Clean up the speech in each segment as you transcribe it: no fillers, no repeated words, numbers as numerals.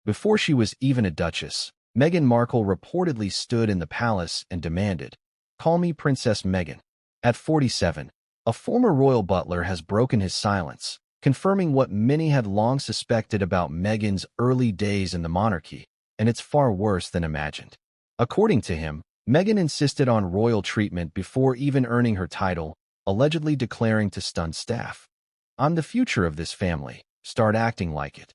Before she was even a duchess, Meghan Markle reportedly stood in the palace and demanded, "Call me Princess Meghan." At 47, a former royal butler has broken his silence, confirming what many had long suspected about Meghan's early days in the monarchy, and it's far worse than imagined. According to him, Meghan insisted on royal treatment before even earning her title, allegedly declaring to stunned staff, "I'm the future of this family. Start acting like it."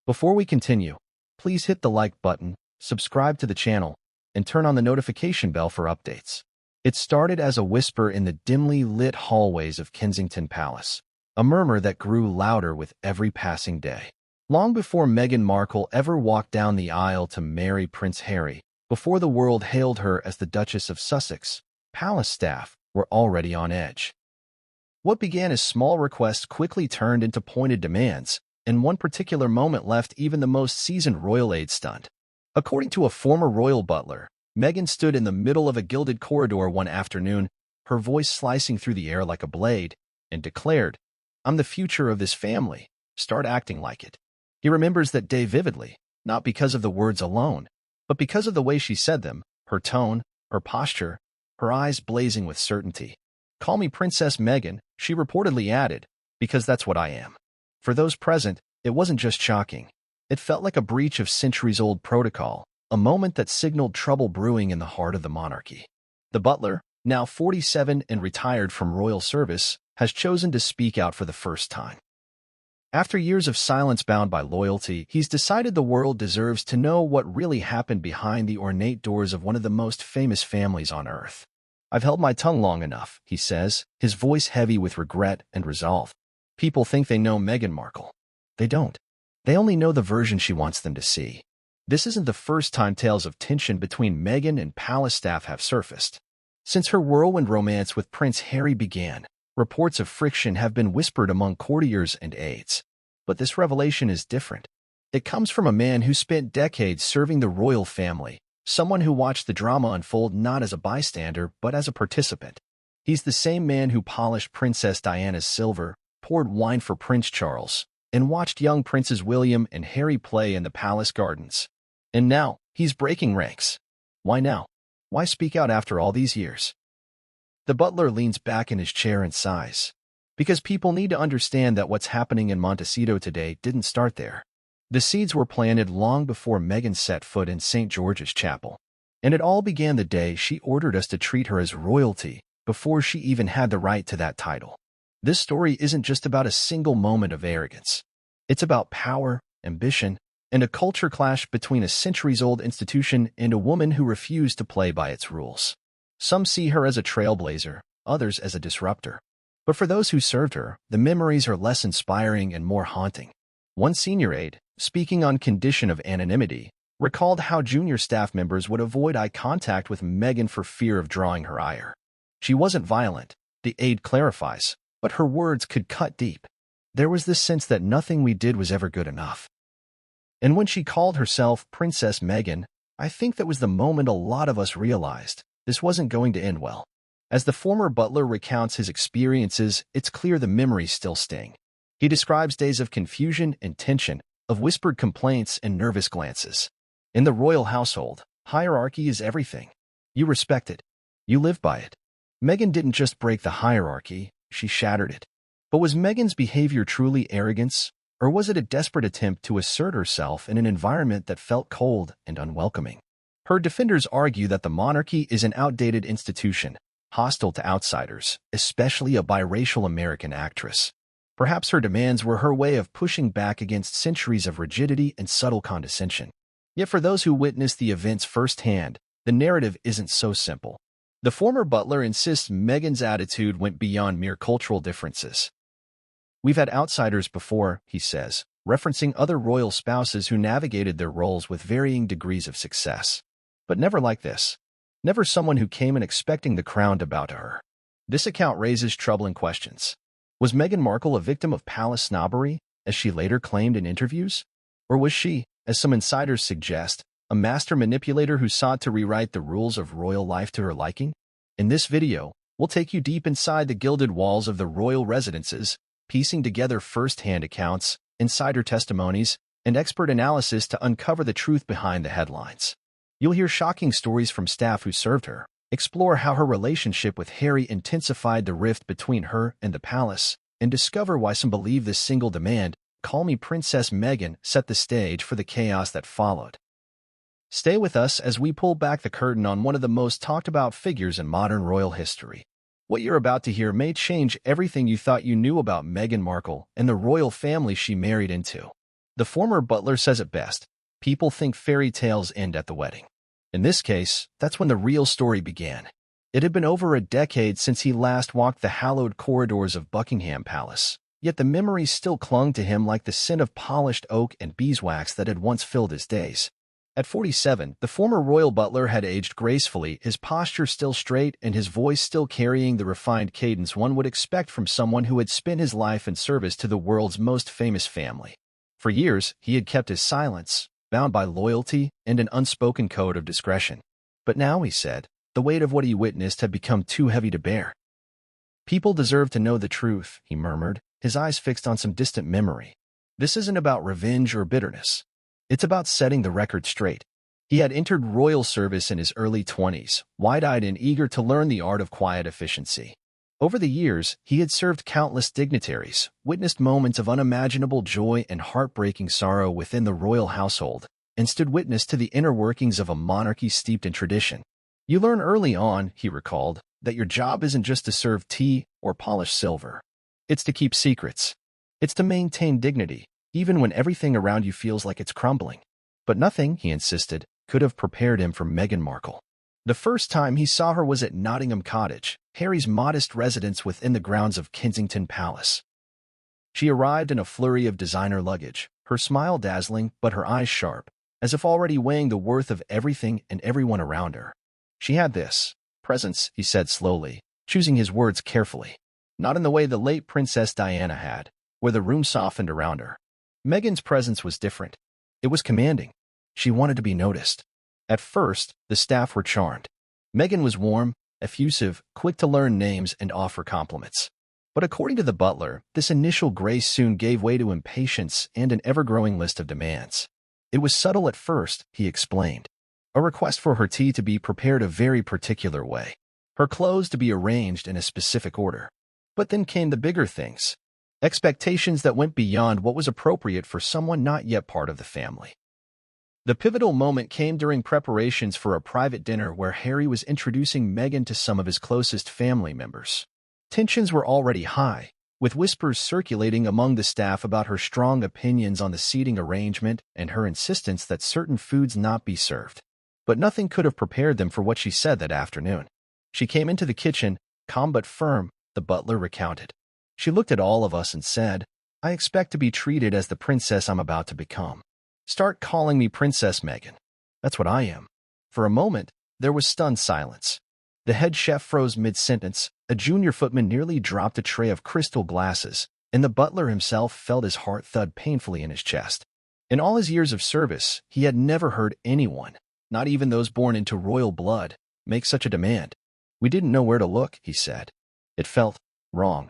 Before we continue, please hit the like button, subscribe to the channel, and turn on the notification bell for updates. It started as a whisper in the dimly lit hallways of Kensington Palace, a murmur that grew louder with every passing day. Long before Meghan Markle ever walked down the aisle to marry Prince Harry, before the world hailed her as the Duchess of Sussex, palace staff were already on edge. What began as small requests quickly turned into pointed demands, and one particular moment left even the most seasoned royal aides stunned. According to a former royal butler, Meghan stood in the middle of a gilded corridor one afternoon, her voice slicing through the air like a blade, and declared, "I'm the future of this family. Start acting like it." He remembers that day vividly, not because of the words alone, but because of the way she said them, her tone, her posture, her eyes blazing with certainty. "Call me Princess Meghan," she reportedly added, "because that's what I am." For those present, it wasn't just shocking. It felt like a breach of centuries-old protocol, a moment that signaled trouble brewing in the heart of the monarchy. The butler, now 47 and retired from royal service, has chosen to speak out for the first time. After years of silence bound by loyalty, he's decided the world deserves to know what really happened behind the ornate doors of one of the most famous families on earth. "I've held my tongue long enough," he says, his voice heavy with regret and resolve. "People think they know Meghan Markle. They don't. They only know the version she wants them to see." This isn't the first time tales of tension between Meghan and palace staff have surfaced. Since her whirlwind romance with Prince Harry began, reports of friction have been whispered among courtiers and aides. But this revelation is different. It comes from a man who spent decades serving the royal family, someone who watched the drama unfold not as a bystander but as a participant. He's the same man who polished Princess Diana's silver, poured wine for Prince Charles, and watched young Princes William and Harry play in the palace gardens. And now, he's breaking ranks. Why now? Why speak out after all these years? The butler leans back in his chair and sighs. Because people need to understand that what's happening in Montecito today didn't start there. The seeds were planted long before Meghan set foot in St. George's Chapel. And it all began the day she ordered us to treat her as royalty, before she even had the right to that title. This story isn't just about a single moment of arrogance. It's about power, ambition, and a culture clash between a centuries-old institution and a woman who refused to play by its rules. Some see her as a trailblazer, others as a disruptor. But for those who served her, the memories are less inspiring and more haunting. One senior aide, speaking on condition of anonymity, recalled how junior staff members would avoid eye contact with Meghan for fear of drawing her ire. "She wasn't violent," the aide clarifies, "but her words could cut deep. There was this sense that nothing we did was ever good enough." And when she called herself Princess Meghan, I think that was the moment a lot of us realized this wasn't going to end well. As the former butler recounts his experiences, it's clear the memories still sting. He describes days of confusion and tension, of whispered complaints and nervous glances. In the royal household, hierarchy is everything. You respect it. You live by it. Meghan didn't just break the hierarchy, she shattered it. But was Meghan's behavior truly arrogance, or was it a desperate attempt to assert herself in an environment that felt cold and unwelcoming? Her defenders argue that the monarchy is an outdated institution, hostile to outsiders, especially a biracial American actress. Perhaps her demands were her way of pushing back against centuries of rigidity and subtle condescension. Yet for those who witnessed the events firsthand, the narrative isn't so simple. The former butler insists Meghan's attitude went beyond mere cultural differences. "We've had outsiders before," he says, referencing other royal spouses who navigated their roles with varying degrees of success. But never like this. Never someone who came in expecting the crown to bow to her. This account raises troubling questions. Was Meghan Markle a victim of palace snobbery, as she later claimed in interviews? Or was she, as some insiders suggest, a master manipulator who sought to rewrite the rules of royal life to her liking? In this video, we'll take you deep inside the gilded walls of the royal residences, piecing together first-hand accounts, insider testimonies, and expert analysis to uncover the truth behind the headlines. You'll hear shocking stories from staff who served her, explore how her relationship with Harry intensified the rift between her and the palace, and discover why some believe this single demand, "Call me Princess Meghan," set the stage for the chaos that followed. Stay with us as we pull back the curtain on one of the most talked-about figures in modern royal history. What you're about to hear may change everything you thought you knew about Meghan Markle and the royal family she married into. The former butler says it best: people think fairy tales end at the wedding. In this case, that's when the real story began. It had been over a decade since he last walked the hallowed corridors of Buckingham Palace, yet the memories still clung to him like the scent of polished oak and beeswax that had once filled his days. At 47, the former royal butler had aged gracefully, his posture still straight and his voice still carrying the refined cadence one would expect from someone who had spent his life in service to the world's most famous family. For years, he had kept his silence, bound by loyalty and an unspoken code of discretion. But now, he said, the weight of what he witnessed had become too heavy to bear. "People deserve to know the truth," he murmured, his eyes fixed on some distant memory. "This isn't about revenge or bitterness. It's about setting the record straight." He had entered royal service in his early 20s, wide-eyed and eager to learn the art of quiet efficiency. Over the years, he had served countless dignitaries, witnessed moments of unimaginable joy and heartbreaking sorrow within the royal household, and stood witness to the inner workings of a monarchy steeped in tradition. "You learn early on," he recalled, "that your job isn't just to serve tea or polish silver. It's to keep secrets. It's to maintain dignity, even when everything around you feels like it's crumbling." But nothing, he insisted, could have prepared him for Meghan Markle. The first time he saw her was at Nottingham Cottage, Harry's modest residence within the grounds of Kensington Palace. She arrived in a flurry of designer luggage, her smile dazzling but her eyes sharp, as if already weighing the worth of everything and everyone around her. She had this presence, he said slowly, choosing his words carefully. Not in the way the late Princess Diana had, where the room softened around her. Meghan's presence was different. It was commanding. She wanted to be noticed. At first, the staff were charmed. Meghan was warm, effusive, quick to learn names and offer compliments. But according to the butler, this initial grace soon gave way to impatience and an ever-growing list of demands. It was subtle at first, he explained. A request for her tea to be prepared a very particular way, her clothes to be arranged in a specific order. But then came the bigger things, expectations that went beyond what was appropriate for someone not yet part of the family. The pivotal moment came during preparations for a private dinner where Harry was introducing Meghan to some of his closest family members. Tensions were already high, with whispers circulating among the staff about her strong opinions on the seating arrangement and her insistence that certain foods not be served. But nothing could have prepared them for what she said that afternoon. She came into the kitchen, calm but firm, the butler recounted. She looked at all of us and said, "I expect to be treated as the princess I'm about to become. Start calling me Princess Meghan. That's what I am." For a moment, there was stunned silence. The head chef froze mid-sentence, a junior footman nearly dropped a tray of crystal glasses, and the butler himself felt his heart thud painfully in his chest. In all his years of service, he had never heard anyone, not even those born into royal blood, make such a demand. "We didn't know where to look," he said. It felt wrong,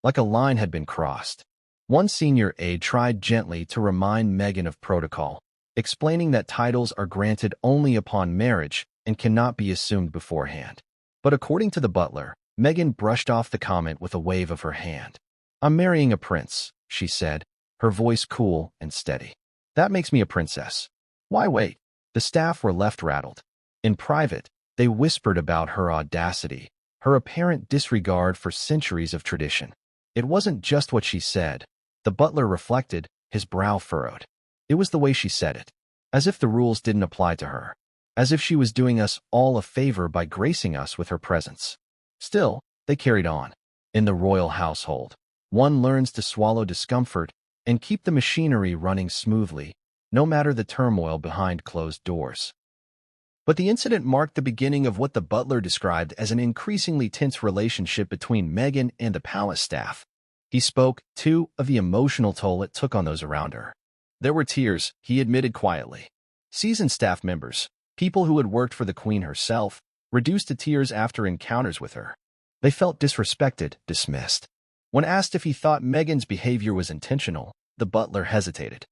like a line had been crossed. One senior aide tried gently to remind Meghan of protocol, explaining that titles are granted only upon marriage and cannot be assumed beforehand. But according to the butler, Meghan brushed off the comment with a wave of her hand. "I'm marrying a prince," she said, her voice cool and steady. "That makes me a princess. Why wait?" The staff were left rattled. In private, they whispered about her audacity, her apparent disregard for centuries of tradition. It wasn't just what she said. The butler reflected, his brow furrowed. It was the way she said it, as if the rules didn't apply to her, as if she was doing us all a favor by gracing us with her presence. Still, they carried on. In the royal household, one learns to swallow discomfort and keep the machinery running smoothly, no matter the turmoil behind closed doors. But the incident marked the beginning of what the butler described as an increasingly tense relationship between Meghan and the palace staff. He spoke, too, of the emotional toll it took on those around her. There were tears, he admitted quietly. Seasoned staff members, people who had worked for the Queen herself, reduced to tears after encounters with her. They felt disrespected, dismissed. When asked if he thought Meghan's behavior was intentional, the butler hesitated.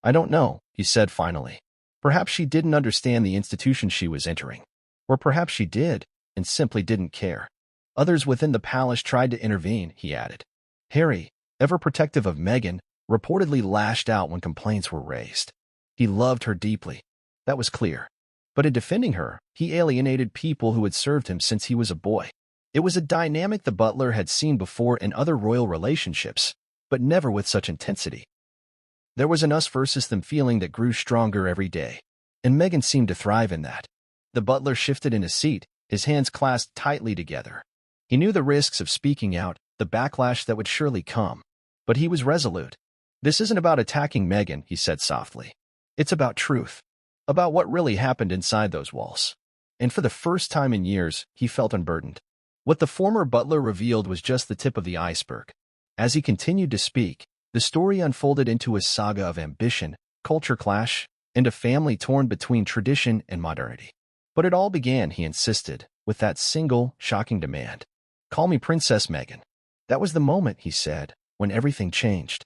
I don't know, he said finally. Perhaps she didn't understand the institution she was entering. Or perhaps she did, and simply didn't care. Others within the palace tried to intervene, he added. Harry, ever protective of Meghan, reportedly lashed out when complaints were raised. He loved her deeply. That was clear. But in defending her, he alienated people who had served him since he was a boy. It was a dynamic the butler had seen before in other royal relationships, but never with such intensity. There was an us versus them feeling that grew stronger every day, and Meghan seemed to thrive in that. The butler shifted in his seat, his hands clasped tightly together. He knew the risks of speaking out, the backlash that would surely come. But he was resolute. This isn't about attacking Meghan, he said softly. It's about truth. About what really happened inside those walls. And for the first time in years, he felt unburdened. What the former butler revealed was just the tip of the iceberg. As he continued to speak, the story unfolded into a saga of ambition, culture clash, and a family torn between tradition and modernity. But it all began, he insisted, with that single, shocking demand. Call me Princess Meghan. That was the moment, he said, when everything changed.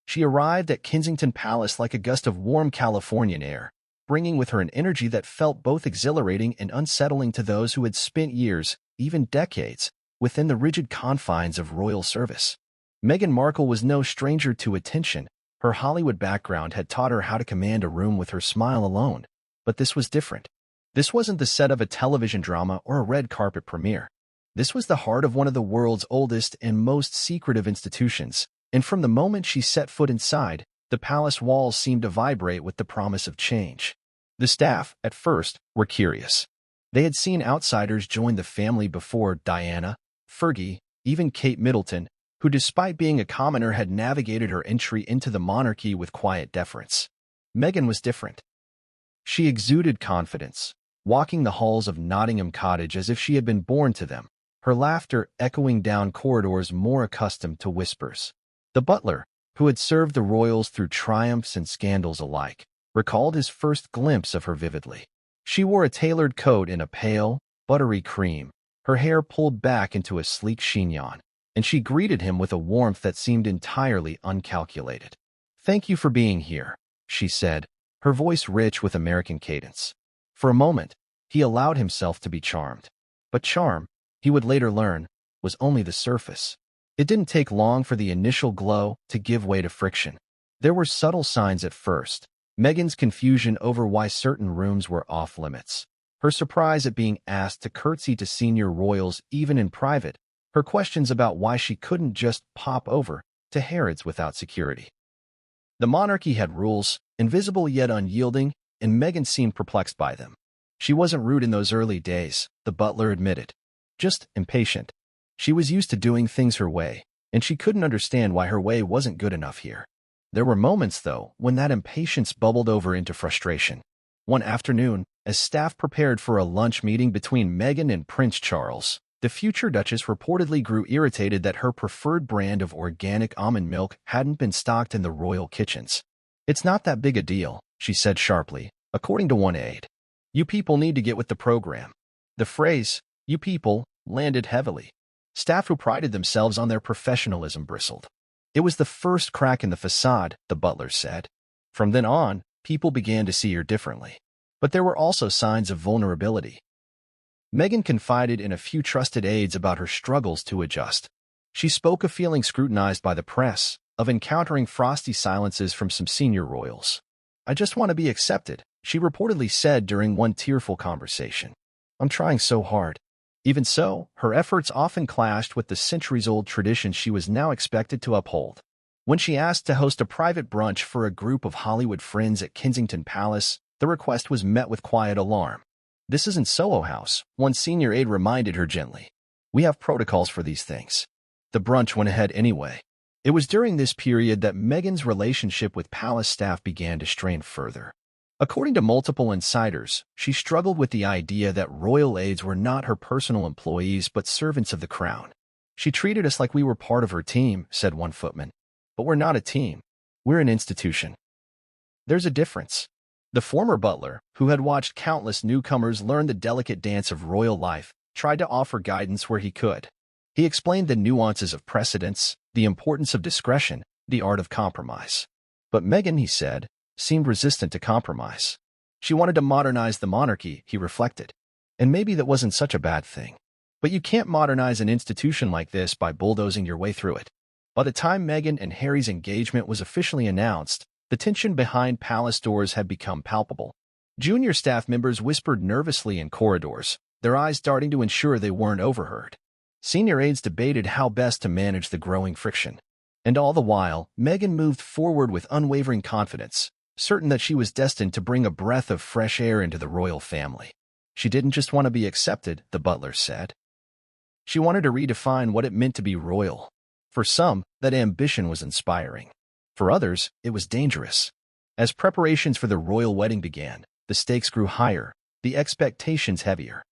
She arrived at Kensington Palace like a gust of warm Californian air, bringing with her an energy that felt both exhilarating and unsettling to those who had spent years, even decades, within the rigid confines of royal service. Meghan Markle was no stranger to attention. Her Hollywood background had taught her how to command a room with her smile alone. But this was different. This wasn't the set of a television drama or a red carpet premiere. This was the heart of one of the world's oldest and most secretive institutions, and from the moment she set foot inside, the palace walls seemed to vibrate with the promise of change. The staff, at first, were curious. They had seen outsiders join the family before: Diana, Fergie, even Kate Middleton, who despite being a commoner had navigated her entry into the monarchy with quiet deference. Meghan was different. She exuded confidence, walking the halls of Nottingham Cottage as if she had been born to them, her laughter echoing down corridors more accustomed to whispers. The butler, who had served the royals through triumphs and scandals alike, recalled his first glimpse of her vividly. She wore a tailored coat in a pale, buttery cream, her hair pulled back into a sleek chignon, and she greeted him with a warmth that seemed entirely uncalculated. "Thank you for being here," she said, her voice rich with American cadence. For a moment, he allowed himself to be charmed. But charm, he would later learn, was only the surface. It didn't take long for the initial glow to give way to friction. There were subtle signs at first. Meghan's confusion over why certain rooms were off-limits, her surprise at being asked to curtsy to senior royals even in private, her questions about why she couldn't just pop over to Harrods without security. The monarchy had rules, invisible yet unyielding, and Meghan seemed perplexed by them. She wasn't rude in those early days, the butler admitted. Just impatient. She was used to doing things her way, and she couldn't understand why her way wasn't good enough here. There were moments, though, when that impatience bubbled over into frustration. One afternoon, as staff prepared for a lunch meeting between Meghan and Prince Charles, the future Duchess reportedly grew irritated that her preferred brand of organic almond milk hadn't been stocked in the royal kitchens. "It's not that big a deal," she said sharply, according to one aide. "You people need to get with the program." The phrase, "you people," landed heavily. Staff who prided themselves on their professionalism bristled. It was the first crack in the facade, the butler said. From then on, people began to see her differently. But there were also signs of vulnerability. Meghan confided in a few trusted aides about her struggles to adjust. She spoke of feeling scrutinized by the press, of encountering frosty silences from some senior royals. "I just want to be accepted," she reportedly said during one tearful conversation. "I'm trying so hard." Even so, her efforts often clashed with the centuries-old traditions she was now expected to uphold. When she asked to host a private brunch for a group of Hollywood friends at Kensington Palace, the request was met with quiet alarm. "This isn't Soho House," one senior aide reminded her gently. "We have protocols for these things." The brunch went ahead anyway. It was during this period that Meghan's relationship with palace staff began to strain further. According to multiple insiders, she struggled with the idea that royal aides were not her personal employees but servants of the crown. "She treated us like we were part of her team," said one footman. "But we're not a team. We're an institution." There's a difference. The former butler, who had watched countless newcomers learn the delicate dance of royal life, tried to offer guidance where he could. He explained the nuances of precedence, the importance of discretion, the art of compromise. But Meghan, he said, seemed resistant to compromise. She wanted to modernize the monarchy, he reflected. And maybe that wasn't such a bad thing. But you can't modernize an institution like this by bulldozing your way through it. By the time Meghan and Harry's engagement was officially announced, the tension behind palace doors had become palpable. Junior staff members whispered nervously in corridors, their eyes darting to ensure they weren't overheard. Senior aides debated how best to manage the growing friction. And all the while, Meghan moved forward with unwavering confidence, certain that she was destined to bring a breath of fresh air into the royal family. She didn't just want to be accepted, the Butler said. She wanted to redefine what it meant to be royal. For some, that ambition was inspiring. For others, it was dangerous. As preparations for the royal wedding began, the stakes grew higher, the expectations heavier.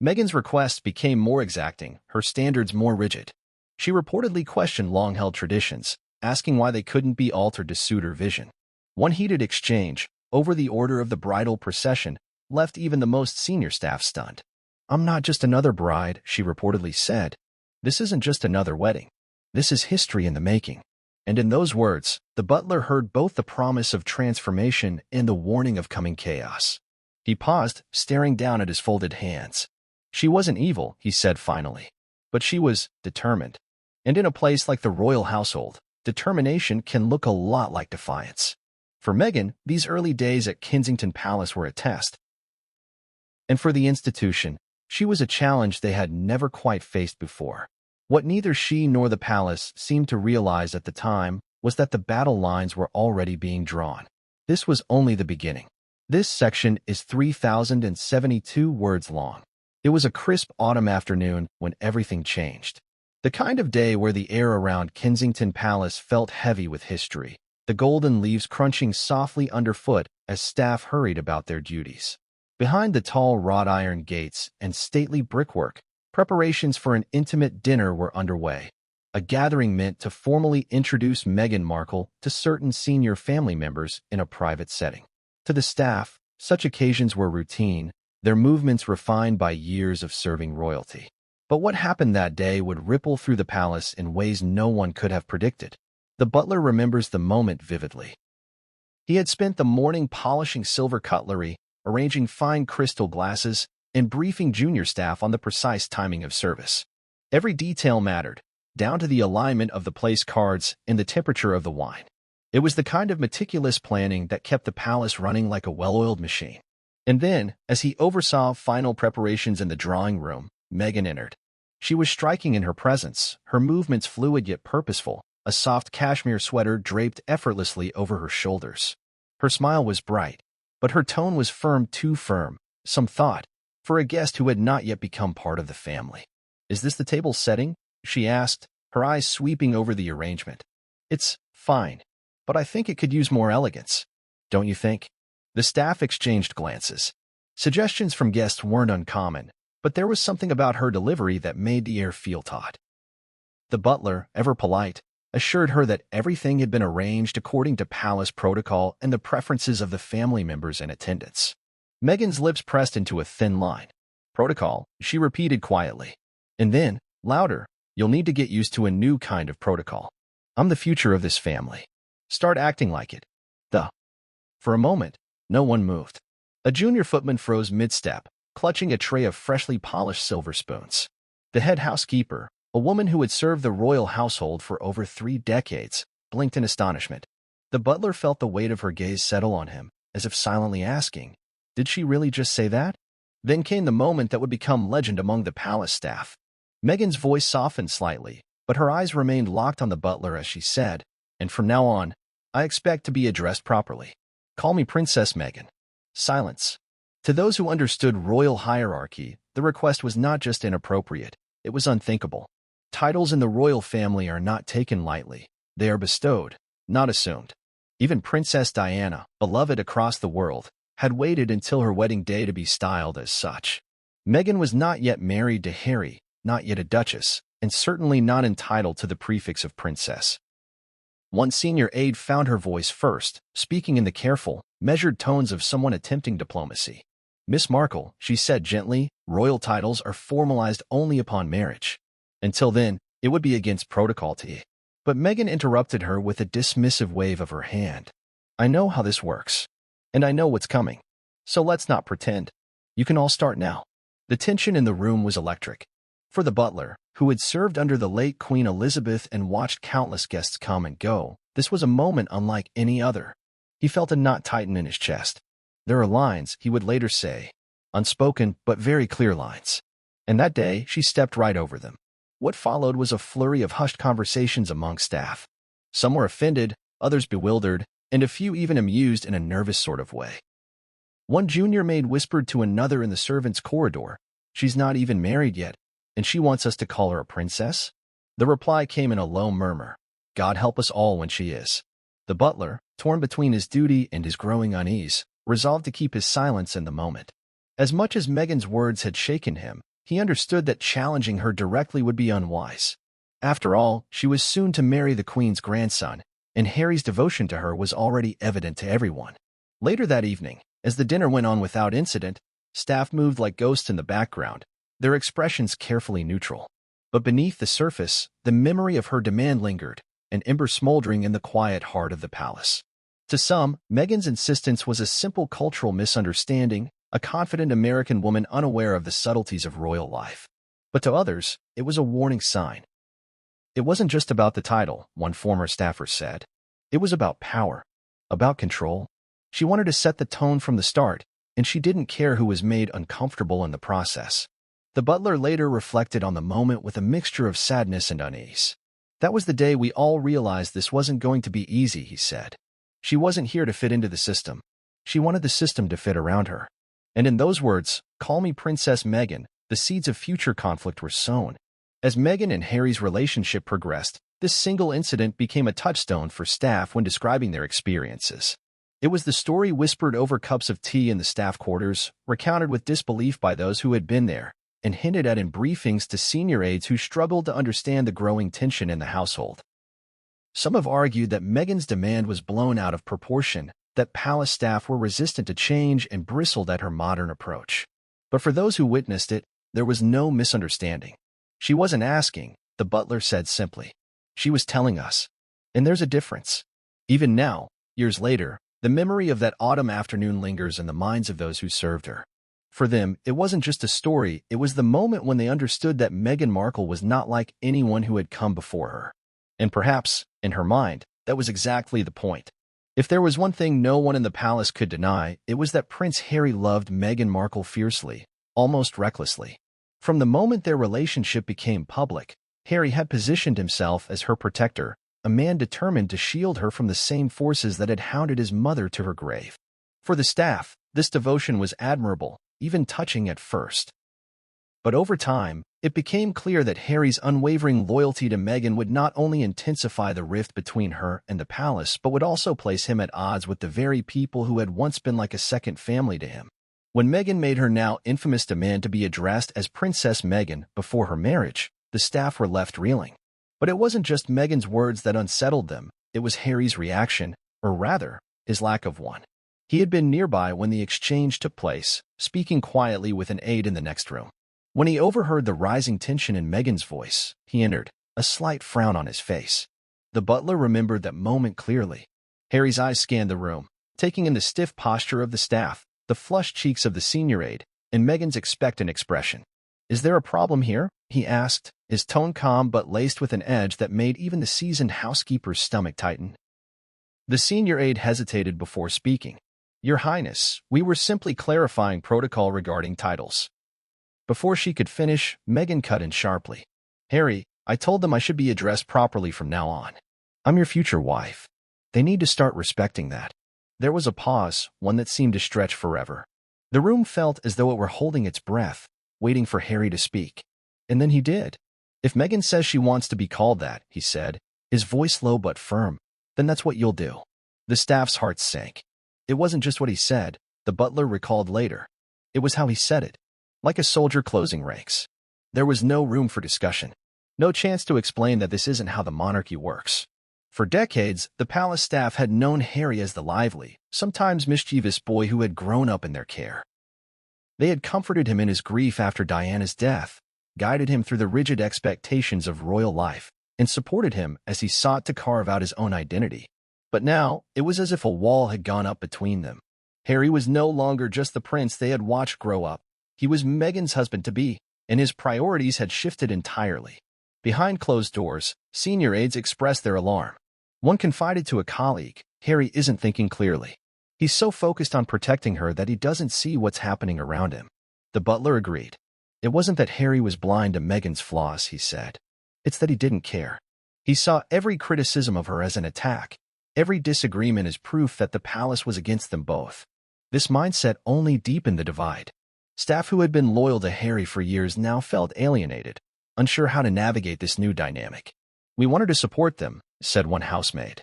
Meghan's requests became more exacting, her standards more rigid. She reportedly questioned long-held traditions, asking why they couldn't be altered to suit her vision. One heated exchange, over the order of the bridal procession, left even the most senior staff stunned. "I'm not just another bride," she reportedly said. "This isn't just another wedding. This is history in the making." And in those words, the butler heard both the promise of transformation and the warning of coming chaos. He paused, staring down at his folded hands. She wasn't evil, he said finally. But she was determined. And in a place like the royal household, determination can look a lot like defiance. For Meghan, these early days at Kensington Palace were a test. And for the institution, she was a challenge they had never quite faced before. What neither she nor the palace seemed to realize at the time was that the battle lines were already being drawn. This was only the beginning. This section is 3,072 words long. It was a crisp autumn afternoon when everything changed. The kind of day where the air around Kensington Palace felt heavy with history, the golden leaves crunching softly underfoot as staff hurried about their duties. Behind the tall wrought iron gates and stately brickwork, preparations for an intimate dinner were underway, a gathering meant to formally introduce Meghan Markle to certain senior family members in a private setting. To the staff, such occasions were routine, their movements refined by years of serving royalty. But what happened that day would ripple through the palace in ways no one could have predicted. The butler remembers the moment vividly. He had spent the morning polishing silver cutlery, arranging fine crystal glasses, and briefing junior staff on the precise timing of service. Every detail mattered, down to the alignment of the place cards and the temperature of the wine. It was the kind of meticulous planning that kept the palace running like a well-oiled machine. And then, as he oversaw final preparations in the drawing room, Meghan entered. She was striking in her presence, her movements fluid yet purposeful, a soft cashmere sweater draped effortlessly over her shoulders. Her smile was bright, but her tone was firm, too firm, some thought, for a guest who had not yet become part of the family. "Is this the table setting?" she asked, her eyes sweeping over the arrangement. "It's fine, but I think it could use more elegance. Don't you think?" The staff exchanged glances. Suggestions from guests weren't uncommon, but there was something about her delivery that made the air feel taut. The butler, ever polite, assured her that everything had been arranged according to palace protocol and the preferences of the family members in attendance. Meghan's lips pressed into a thin line. "Protocol," she repeated quietly. And then, louder, "You'll need to get used to a new kind of protocol. I'm the future of this family. Start acting like it." For a moment, no one moved. A junior footman froze mid-step, clutching a tray of freshly polished silver spoons. The head housekeeper, a woman who had served the royal household for over 3 decades, blinked in astonishment. The butler felt the weight of her gaze settle on him, as if silently asking, did she really just say that? Then came the moment that would become legend among the palace staff. Meghan's voice softened slightly, but her eyes remained locked on the butler as she said, "And from now on, I expect to be addressed properly. Call me Princess Meghan." Silence. To those who understood royal hierarchy, the request was not just inappropriate, it was unthinkable. Titles in the royal family are not taken lightly. They are bestowed, not assumed. Even Princess Diana, beloved across the world, had waited until her wedding day to be styled as such. Meghan was not yet married to Harry, not yet a duchess, and certainly not entitled to the prefix of princess. One senior aide found her voice first, speaking in the careful, measured tones of someone attempting diplomacy. "Miss Markle," she said gently, "royal titles are formalized only upon marriage. Until then, it would be against protocol to." But Meghan interrupted her with a dismissive wave of her hand. I know how this works. And I know what's coming. So let's not pretend. You can all start now." The tension in the room was electric. For the butler, who had served under the late Queen Elizabeth and watched countless guests come and go, this was a moment unlike any other. He felt a knot tighten in his chest. There are lines, he would later say, unspoken but very clear lines. And that day, she stepped right over them. What followed was a flurry of hushed conversations among staff. Some were offended, others bewildered, and a few even amused in a nervous sort of way. One junior maid whispered to another in the servants' corridor, "She's not even married yet, and she wants us to call her a princess?" The reply came in a low murmur, "God help us all when she is." The butler, torn between his duty and his growing unease, resolved to keep his silence in the moment. As much as Meghan's words had shaken him, he understood that challenging her directly would be unwise. After all, she was soon to marry the Queen's grandson, and Harry's devotion to her was already evident to everyone. Later that evening, as the dinner went on without incident, staff moved like ghosts in the background, their expressions carefully neutral. But beneath the surface, the memory of her demand lingered, an ember smoldering in the quiet heart of the palace. To some, Meghan's insistence was a simple cultural misunderstanding, a confident American woman unaware of the subtleties of royal life. But to others, it was a warning sign. It wasn't just about the title, one former staffer said. It was about power, about control. She wanted to set the tone from the start, and she didn't care who was made uncomfortable in the process. The butler later reflected on the moment with a mixture of sadness and unease. "That was the day we all realized this wasn't going to be easy," he said. "She wasn't here to fit into the system. She wanted the system to fit around her." And in those words, "Call me Princess Meghan," the seeds of future conflict were sown. As Meghan and Harry's relationship progressed, this single incident became a touchstone for staff when describing their experiences. It was the story whispered over cups of tea in the staff quarters, recounted with disbelief by those who had been there, and hinted at in briefings to senior aides who struggled to understand the growing tension in the household. Some have argued that Meghan's demand was blown out of proportion, that palace staff were resistant to change and bristled at her modern approach. But for those who witnessed it, there was no misunderstanding. She wasn't asking, the butler said simply. She was telling us. And there's a difference. Even now, years later, the memory of that autumn afternoon lingers in the minds of those who served her. For them, it wasn't just a story, it was the moment when they understood that Meghan Markle was not like anyone who had come before her. And perhaps, in her mind, that was exactly the point. If there was one thing no one in the palace could deny, it was that Prince Harry loved Meghan Markle fiercely, almost recklessly. From the moment their relationship became public, Harry had positioned himself as her protector, a man determined to shield her from the same forces that had hounded his mother to her grave. For the staff, this devotion was admirable, even touching at first. But over time, it became clear that Harry's unwavering loyalty to Meghan would not only intensify the rift between her and the palace, but would also place him at odds with the very people who had once been like a second family to him. When Meghan made her now infamous demand to be addressed as Princess Meghan before her marriage, the staff were left reeling. But it wasn't just Meghan's words that unsettled them, it was Harry's reaction, or rather, his lack of one. He had been nearby when the exchange took place, speaking quietly with an aide in the next room. When he overheard the rising tension in Meghan's voice, he entered, a slight frown on his face. The butler remembered that moment clearly. Harry's eyes scanned the room, taking in the stiff posture of the staff, the flushed cheeks of the senior aide, and Meghan's expectant expression. "Is there a problem here?" he asked, his tone calm but laced with an edge that made even the seasoned housekeeper's stomach tighten. The senior aide hesitated before speaking. "Your Highness, we were simply clarifying protocol regarding titles." Before she could finish, Meghan cut in sharply. "Harry, I told them I should be addressed properly from now on. I'm your future wife. They need to start respecting that." There was a pause, one that seemed to stretch forever. The room felt as though it were holding its breath, waiting for Harry to speak. And then he did. "If Meghan says she wants to be called that," he said, his voice low but firm, "then that's what you'll do." The staff's hearts sank. It wasn't just what he said, the butler recalled later. It was how he said it. Like a soldier closing ranks. There was no room for discussion. No chance to explain that this isn't how the monarchy works. For decades, the palace staff had known Harry as the lively, sometimes mischievous boy who had grown up in their care. They had comforted him in his grief after Diana's death, guided him through the rigid expectations of royal life, and supported him as he sought to carve out his own identity. But now, it was as if a wall had gone up between them. Harry was no longer just the prince they had watched grow up. He was Meghan's husband-to-be, and his priorities had shifted entirely. Behind closed doors, senior aides expressed their alarm. One confided to a colleague, "Harry isn't thinking clearly. He's so focused on protecting her that he doesn't see what's happening around him." The butler agreed. It wasn't that Harry was blind to Meghan's flaws, he said. It's that he didn't care. He saw every criticism of her as an attack, every disagreement as proof that the palace was against them both. This mindset only deepened the divide. Staff who had been loyal to Harry for years now felt alienated, unsure how to navigate this new dynamic. "We wanted to support them," said one housemaid.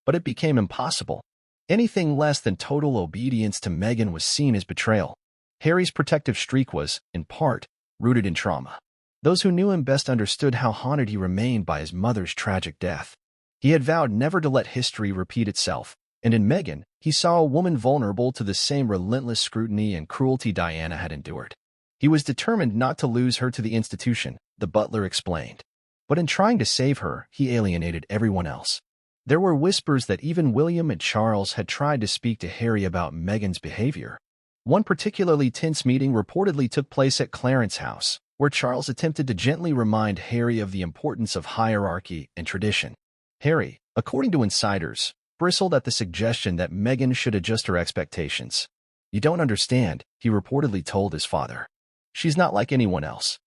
But it became impossible. Anything less than total obedience to Meghan was seen as betrayal. Harry's protective streak was, in part, rooted in trauma. Those who knew him best understood how haunted he remained by his mother's tragic death. He had vowed never to let history repeat itself, and in Meghan, he saw a woman vulnerable to the same relentless scrutiny and cruelty Diana had endured. He was determined not to lose her to the institution, the butler explained. But in trying to save her, he alienated everyone else. There were whispers that even William and Charles had tried to speak to Harry about Meghan's behavior. One particularly tense meeting reportedly took place at Clarence's house, where Charles attempted to gently remind Harry of the importance of hierarchy and tradition. Harry, according to insiders, bristled at the suggestion that Meghan should adjust her expectations. "You don't understand," he reportedly told his father. "She's not like anyone else."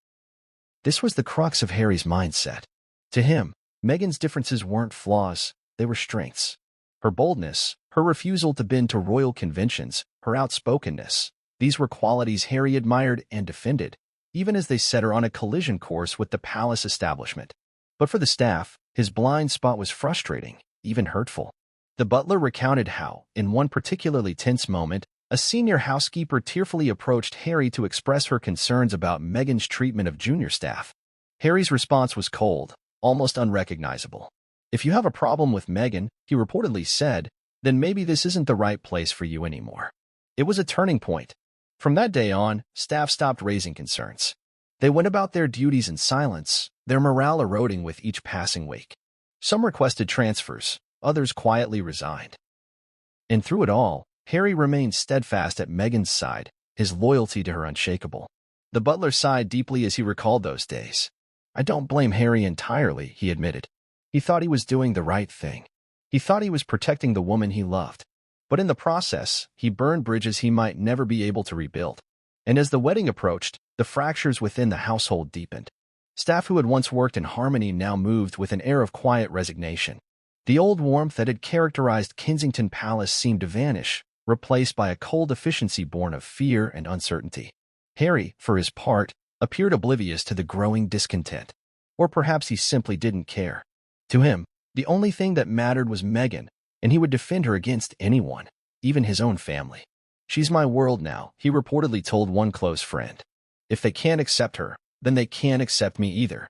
This was the crux of Harry's mindset. To him, Meghan's differences weren't flaws, they were strengths. Her boldness, her refusal to bend to royal conventions, her outspokenness, these were qualities Harry admired and defended, even as they set her on a collision course with the palace establishment. But for the staff, his blind spot was frustrating, even hurtful. The butler recounted how, in one particularly tense moment, a senior housekeeper tearfully approached Harry to express her concerns about Meghan's treatment of junior staff. Harry's response was cold, almost unrecognizable. "If you have a problem with Meghan," he reportedly said, "then maybe this isn't the right place for you anymore." It was a turning point. From that day on, staff stopped raising concerns. They went about their duties in silence, their morale eroding with each passing week. Some requested transfers, others quietly resigned. And through it all, Harry remained steadfast at Meghan's side, his loyalty to her unshakable. The butler sighed deeply as he recalled those days. "I don't blame Harry entirely," he admitted. He thought he was doing the right thing. He thought he was protecting the woman he loved. But in the process, he burned bridges he might never be able to rebuild. And as the wedding approached, the fractures within the household deepened. Staff who had once worked in harmony now moved with an air of quiet resignation. The old warmth that had characterized Kensington Palace seemed to vanish, replaced by a cold efficiency born of fear and uncertainty. Harry, for his part, appeared oblivious to the growing discontent. Or perhaps he simply didn't care. To him, the only thing that mattered was Meghan, and he would defend her against anyone, even his own family. "She's my world now," he reportedly told one close friend. "If they can't accept her, then they can't accept me either."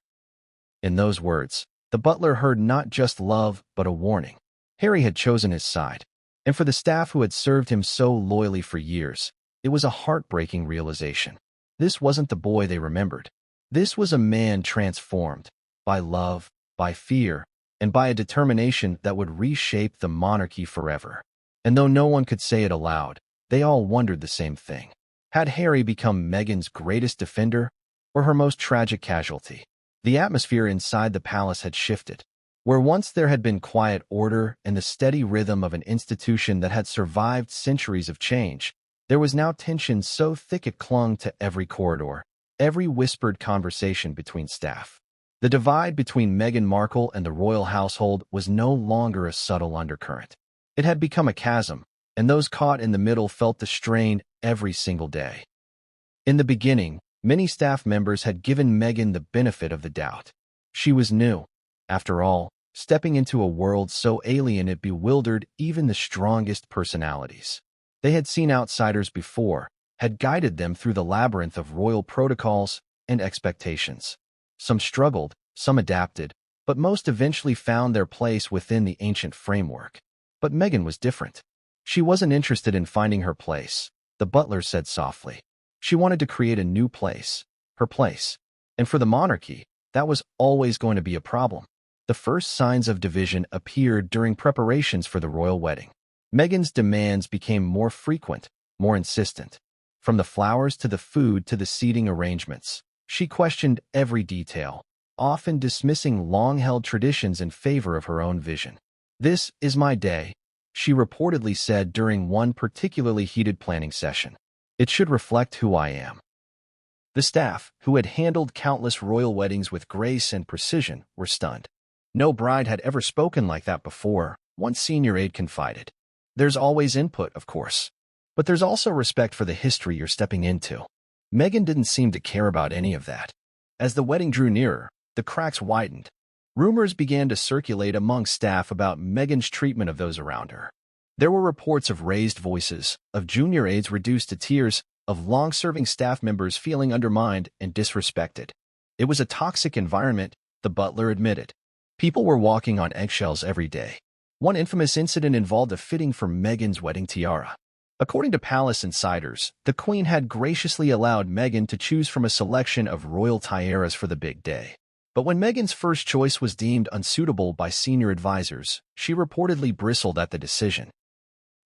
In those words, the butler heard not just love, but a warning. Harry had chosen his side, and for the staff who had served him so loyally for years, it was a heartbreaking realization. This wasn't the boy they remembered. This was a man transformed by love, by fear, and by a determination that would reshape the monarchy forever. And though no one could say it aloud, they all wondered the same thing. Had Harry become Meghan's greatest defender, or her most tragic casualty? The atmosphere inside the palace had shifted. Where once there had been quiet order and the steady rhythm of an institution that had survived centuries of change, there was now tension so thick it clung to every corridor, every whispered conversation between staff. The divide between Meghan Markle and the royal household was no longer a subtle undercurrent. It had become a chasm, and those caught in the middle felt the strain every single day. In the beginning, many staff members had given Meghan the benefit of the doubt. She was new. After all, stepping into a world so alien it bewildered even the strongest personalities. They had seen outsiders before, had guided them through the labyrinth of royal protocols and expectations. Some struggled, some adapted, but most eventually found their place within the ancient framework. But Meghan was different. She wasn't interested in finding her place, the butler said softly. She wanted to create a new place, her place. And for the monarchy, that was always going to be a problem. The first signs of division appeared during preparations for the royal wedding. Meghan's demands became more frequent, more insistent. From the flowers to the food to the seating arrangements, she questioned every detail, often dismissing long-held traditions in favor of her own vision. "This is my day," she reportedly said during one particularly heated planning session. "It should reflect who I am." The staff, who had handled countless royal weddings with grace and precision, were stunned. "No bride had ever spoken like that before," one senior aide confided. "There's always input, of course. But there's also respect for the history you're stepping into." Meghan didn't seem to care about any of that. As the wedding drew nearer, the cracks widened. Rumors began to circulate among staff about Meghan's treatment of those around her. There were reports of raised voices, of junior aides reduced to tears, of long-serving staff members feeling undermined and disrespected. It was a toxic environment, the butler admitted. People were walking on eggshells every day. One infamous incident involved a fitting for Meghan's wedding tiara. According to palace insiders, the Queen had graciously allowed Meghan to choose from a selection of royal tiaras for the big day. But when Meghan's first choice was deemed unsuitable by senior advisors, she reportedly bristled at the decision.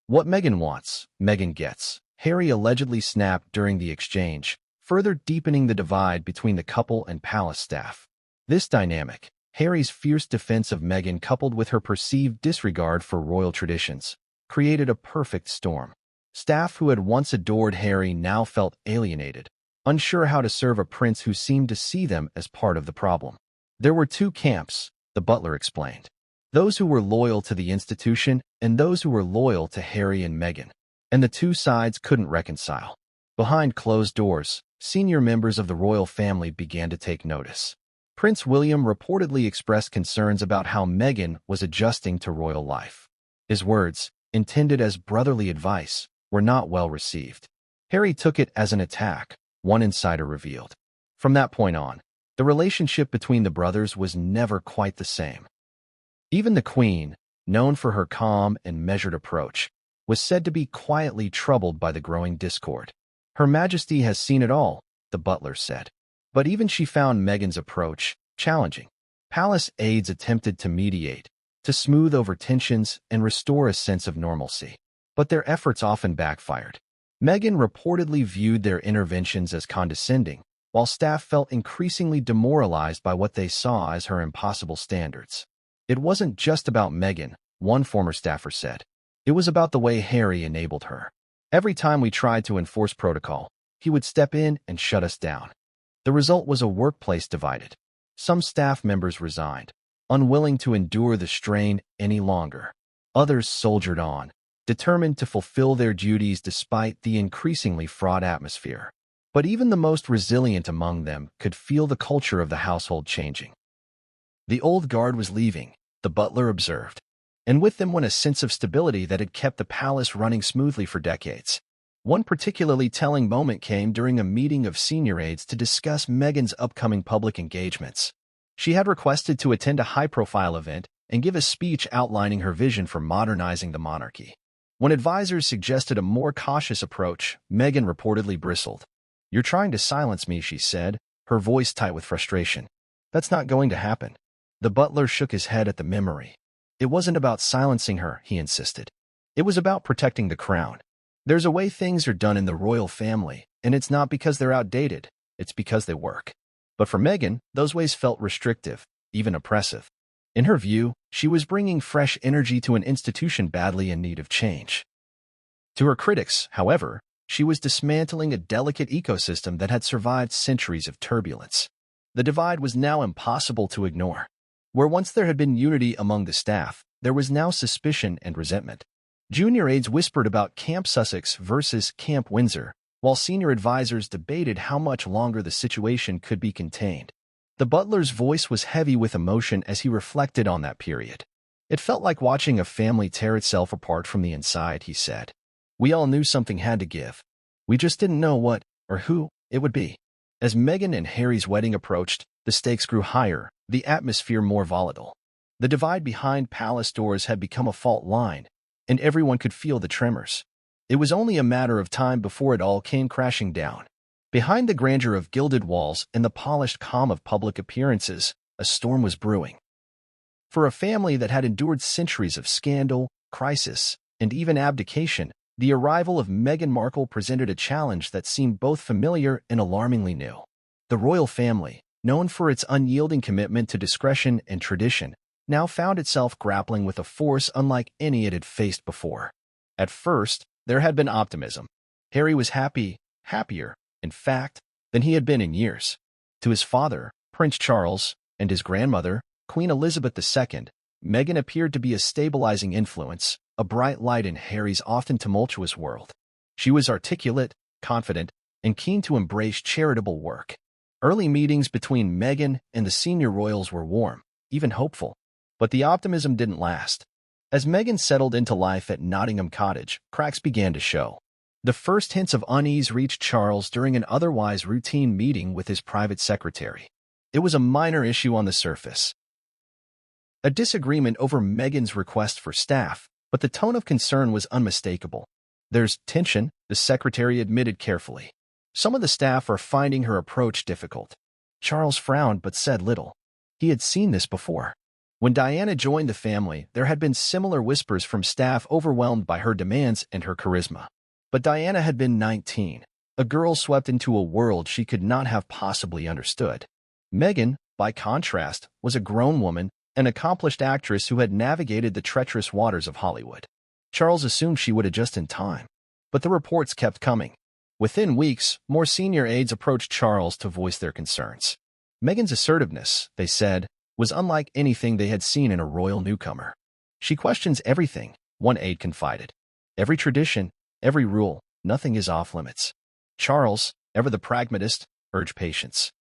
"What Meghan wants, Meghan gets," Harry allegedly snapped during the exchange, further deepening the divide between the couple and palace staff. This dynamic, Harry's fierce defense of Meghan coupled with her perceived disregard for royal traditions, created a perfect storm. Staff who had once adored Harry now felt alienated, unsure how to serve a prince who seemed to see them as part of the problem. There were two camps, the butler explained. Those who were loyal to the institution and those who were loyal to Harry and Meghan. And the two sides couldn't reconcile. Behind closed doors, senior members of the royal family began to take notice. Prince William reportedly expressed concerns about how Meghan was adjusting to royal life. His words, intended as brotherly advice, were not well received. Harry took it as an attack, one insider revealed. From that point on, the relationship between the brothers was never quite the same. Even the Queen, known for her calm and measured approach, was said to be quietly troubled by the growing discord. "Her Majesty has seen it all," the butler said. But even she found Meghan's approach challenging. Palace aides attempted to mediate, to smooth over tensions and restore a sense of normalcy. But their efforts often backfired. Meghan reportedly viewed their interventions as condescending, while staff felt increasingly demoralized by what they saw as her impossible standards. "It wasn't just about Meghan," one former staffer said. "It was about the way Harry enabled her. Every time we tried to enforce protocol, he would step in and shut us down." The result was a workplace divided. Some staff members resigned, unwilling to endure the strain any longer. Others soldiered on, determined to fulfill their duties despite the increasingly fraught atmosphere. But even the most resilient among them could feel the culture of the household changing. The old guard was leaving, the butler observed, and with them went a sense of stability that had kept the palace running smoothly for decades. One particularly telling moment came during a meeting of senior aides to discuss Meghan's upcoming public engagements. She had requested to attend a high-profile event and give a speech outlining her vision for modernizing the monarchy. When advisors suggested a more cautious approach, Meghan reportedly bristled. "You're trying to silence me," she said, her voice tight with frustration. "That's not going to happen." The butler shook his head at the memory. "It wasn't about silencing her," he insisted. "It was about protecting the crown. There's a way things are done in the royal family, and it's not because they're outdated, it's because they work." But for Meghan, those ways felt restrictive, even oppressive. In her view, she was bringing fresh energy to an institution badly in need of change. To her critics, however, she was dismantling a delicate ecosystem that had survived centuries of turbulence. The divide was now impossible to ignore. Where once there had been unity among the staff, there was now suspicion and resentment. Junior aides whispered about Camp Sussex versus Camp Windsor, while senior advisors debated how much longer the situation could be contained. The butler's voice was heavy with emotion as he reflected on that period. "It felt like watching a family tear itself apart from the inside," he said. "We all knew something had to give. We just didn't know what, or who, it would be." As Meghan and Harry's wedding approached, the stakes grew higher, the atmosphere more volatile. The divide behind palace doors had become a fault line, and everyone could feel the tremors. It was only a matter of time before it all came crashing down. Behind the grandeur of gilded walls and the polished calm of public appearances, a storm was brewing. For a family that had endured centuries of scandal, crisis, and even abdication, the arrival of Meghan Markle presented a challenge that seemed both familiar and alarmingly new. The royal family, known for its unyielding commitment to discretion and tradition, now found itself grappling with a force unlike any it had faced before. At first, there had been optimism. Harry was happier, in fact, than he had been in years. To his father, Prince Charles, and his grandmother, Queen Elizabeth II, Meghan appeared to be a stabilizing influence, a bright light in Harry's often tumultuous world. She was articulate, confident, and keen to embrace charitable work. Early meetings between Meghan and the senior royals were warm, even hopeful. But the optimism didn't last. As Meghan settled into life at Nottingham Cottage, cracks began to show. The first hints of unease reached Charles during an otherwise routine meeting with his private secretary. It was a minor issue on the surface, a disagreement over Meghan's request for staff, but the tone of concern was unmistakable. "There's tension," the secretary admitted carefully. "Some of the staff are finding her approach difficult." Charles frowned but said little. He had seen this before. When Diana joined the family, there had been similar whispers from staff overwhelmed by her demands and her charisma. But Diana had been 19, a girl swept into a world she could not have possibly understood. Meghan, by contrast, was a grown woman, an accomplished actress who had navigated the treacherous waters of Hollywood. Charles assumed she would adjust in time. But the reports kept coming. Within weeks, more senior aides approached Charles to voice their concerns. Meghan's assertiveness, they said, was unlike anything they had seen in a royal newcomer. "She questions everything," one aide confided. "Every tradition, every rule, nothing is off limits." Charles, ever the pragmatist, urged patience.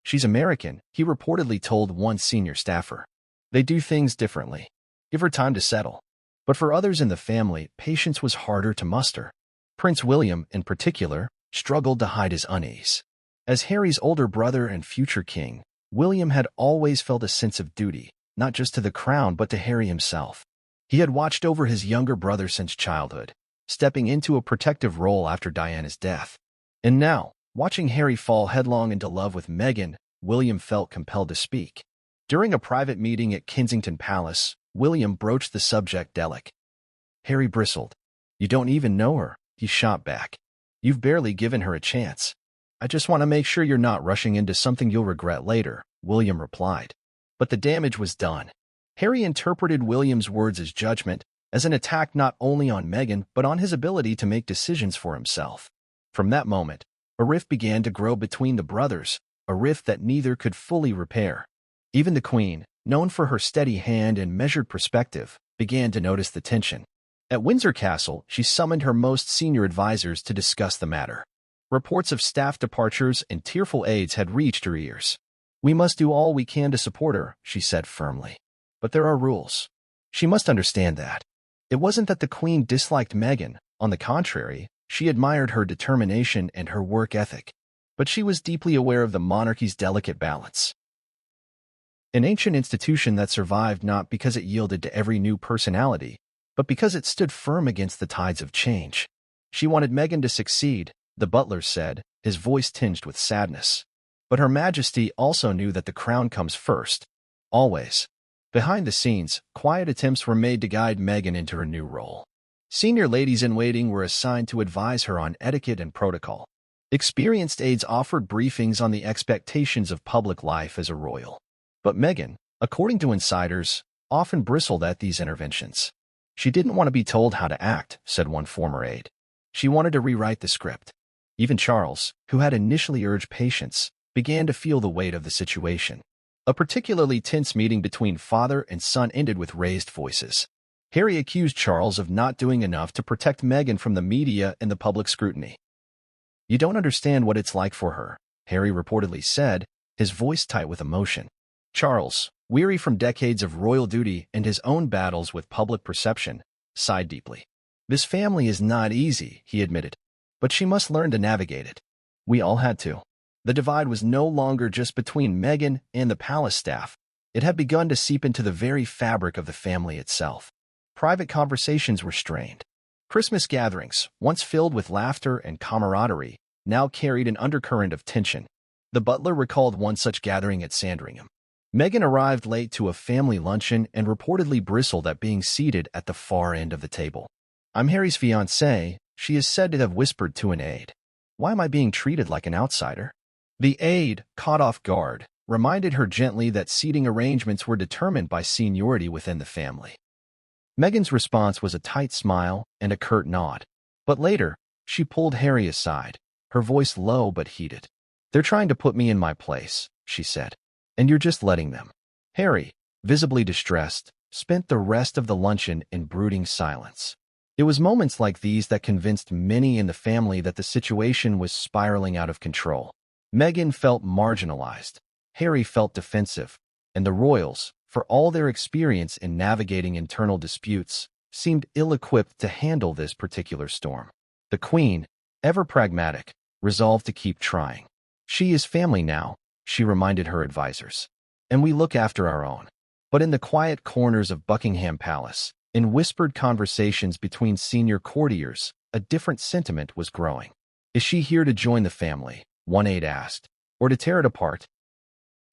"She's American," he reportedly told one senior staffer. "They do things differently. Give her time to settle." But for others in the family, patience was harder to muster. Prince William, in particular, struggled to hide his unease. As Harry's older brother and future king, William had always felt a sense of duty, not just to the crown but to Harry himself. He had watched over his younger brother since childhood, stepping into a protective role after Diana's death. And now, watching Harry fall headlong into love with Meghan, William felt compelled to speak. During a private meeting at Kensington Palace, William broached the subject delicately. Harry bristled. "You don't even know her," he shot back. "You've barely given her a chance." "I just want to make sure you're not rushing into something you'll regret later," William replied. But the damage was done. Harry interpreted William's words as judgment, as an attack not only on Meghan but on his ability to make decisions for himself. From that moment, a rift began to grow between the brothers, a rift that neither could fully repair. Even the Queen, known for her steady hand and measured perspective, began to notice the tension. At Windsor Castle, she summoned her most senior advisors to discuss the matter. Reports of staff departures and tearful aides had reached her ears. "We must do all we can to support her," she said firmly. "But there are rules. She must understand that." It wasn't that the Queen disliked Meghan. On the contrary, she admired her determination and her work ethic. But she was deeply aware of the monarchy's delicate balance. An ancient institution that survived not because it yielded to every new personality, but because it stood firm against the tides of change. She wanted Meghan to succeed, the butler said, his voice tinged with sadness. But Her Majesty also knew that the crown comes first. Always. Behind the scenes, quiet attempts were made to guide Meghan into her new role. Senior ladies-in-waiting were assigned to advise her on etiquette and protocol. Experienced aides offered briefings on the expectations of public life as a royal. But Meghan, according to insiders, often bristled at these interventions. "She didn't want to be told how to act," said one former aide. "She wanted to rewrite the script." Even Charles, who had initially urged patience, began to feel the weight of the situation. A particularly tense meeting between father and son ended with raised voices. Harry accused Charles of not doing enough to protect Meghan from the media and the public scrutiny. "You don't understand what it's like for her," Harry reportedly said, his voice tight with emotion. Charles, weary from decades of royal duty and his own battles with public perception, sighed deeply. "This family is not easy," he admitted. "But she must learn to navigate it. We all had to." The divide was no longer just between Meghan and the palace staff. It had begun to seep into the very fabric of the family itself. Private conversations were strained. Christmas gatherings, once filled with laughter and camaraderie, now carried an undercurrent of tension. The butler recalled one such gathering at Sandringham. Meghan arrived late to a family luncheon and reportedly bristled at being seated at the far end of the table. "I'm Harry's fiancée," she is said to have whispered to an aide. "Why am I being treated like an outsider?" The aide, caught off guard, reminded her gently that seating arrangements were determined by seniority within the family. Meghan's response was a tight smile and a curt nod. But later, she pulled Harry aside, her voice low but heated. "They're trying to put me in my place," she said. "And you're just letting them." Harry, visibly distressed, spent the rest of the luncheon in brooding silence. It was moments like these that convinced many in the family that the situation was spiraling out of control. Meghan felt marginalized, Harry felt defensive, and the royals, for all their experience in navigating internal disputes, seemed ill-equipped to handle this particular storm. The Queen, ever pragmatic, resolved to keep trying. "She is family now," she reminded her advisors, "and we look after our own." But in the quiet corners of Buckingham Palace, in whispered conversations between senior courtiers, a different sentiment was growing. "Is she here to join the family?" one aide asked, "or to tear it apart?"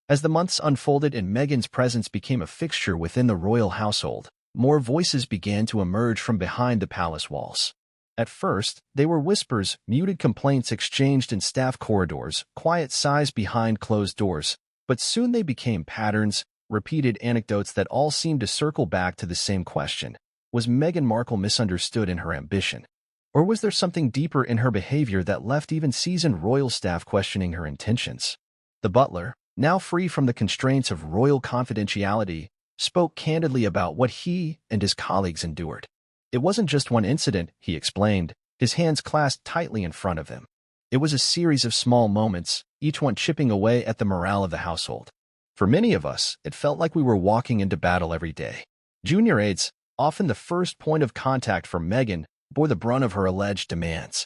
As the months unfolded and Meghan's presence became a fixture within the royal household, more voices began to emerge from behind the palace walls. At first, they were whispers, muted complaints exchanged in staff corridors, quiet sighs behind closed doors, but soon they became patterns, repeated anecdotes that all seemed to circle back to the same question. Was Meghan Markle misunderstood in her ambition? Or was there something deeper in her behavior that left even seasoned royal staff questioning her intentions? The butler, now free from the constraints of royal confidentiality, spoke candidly about what he and his colleagues endured. It wasn't just one incident, he explained, his hands clasped tightly in front of him. It was a series of small moments, each one chipping away at the morale of the household. For many of us, it felt like we were walking into battle every day. Junior aides, often the first point of contact for Meghan, bore the brunt of her alleged demands.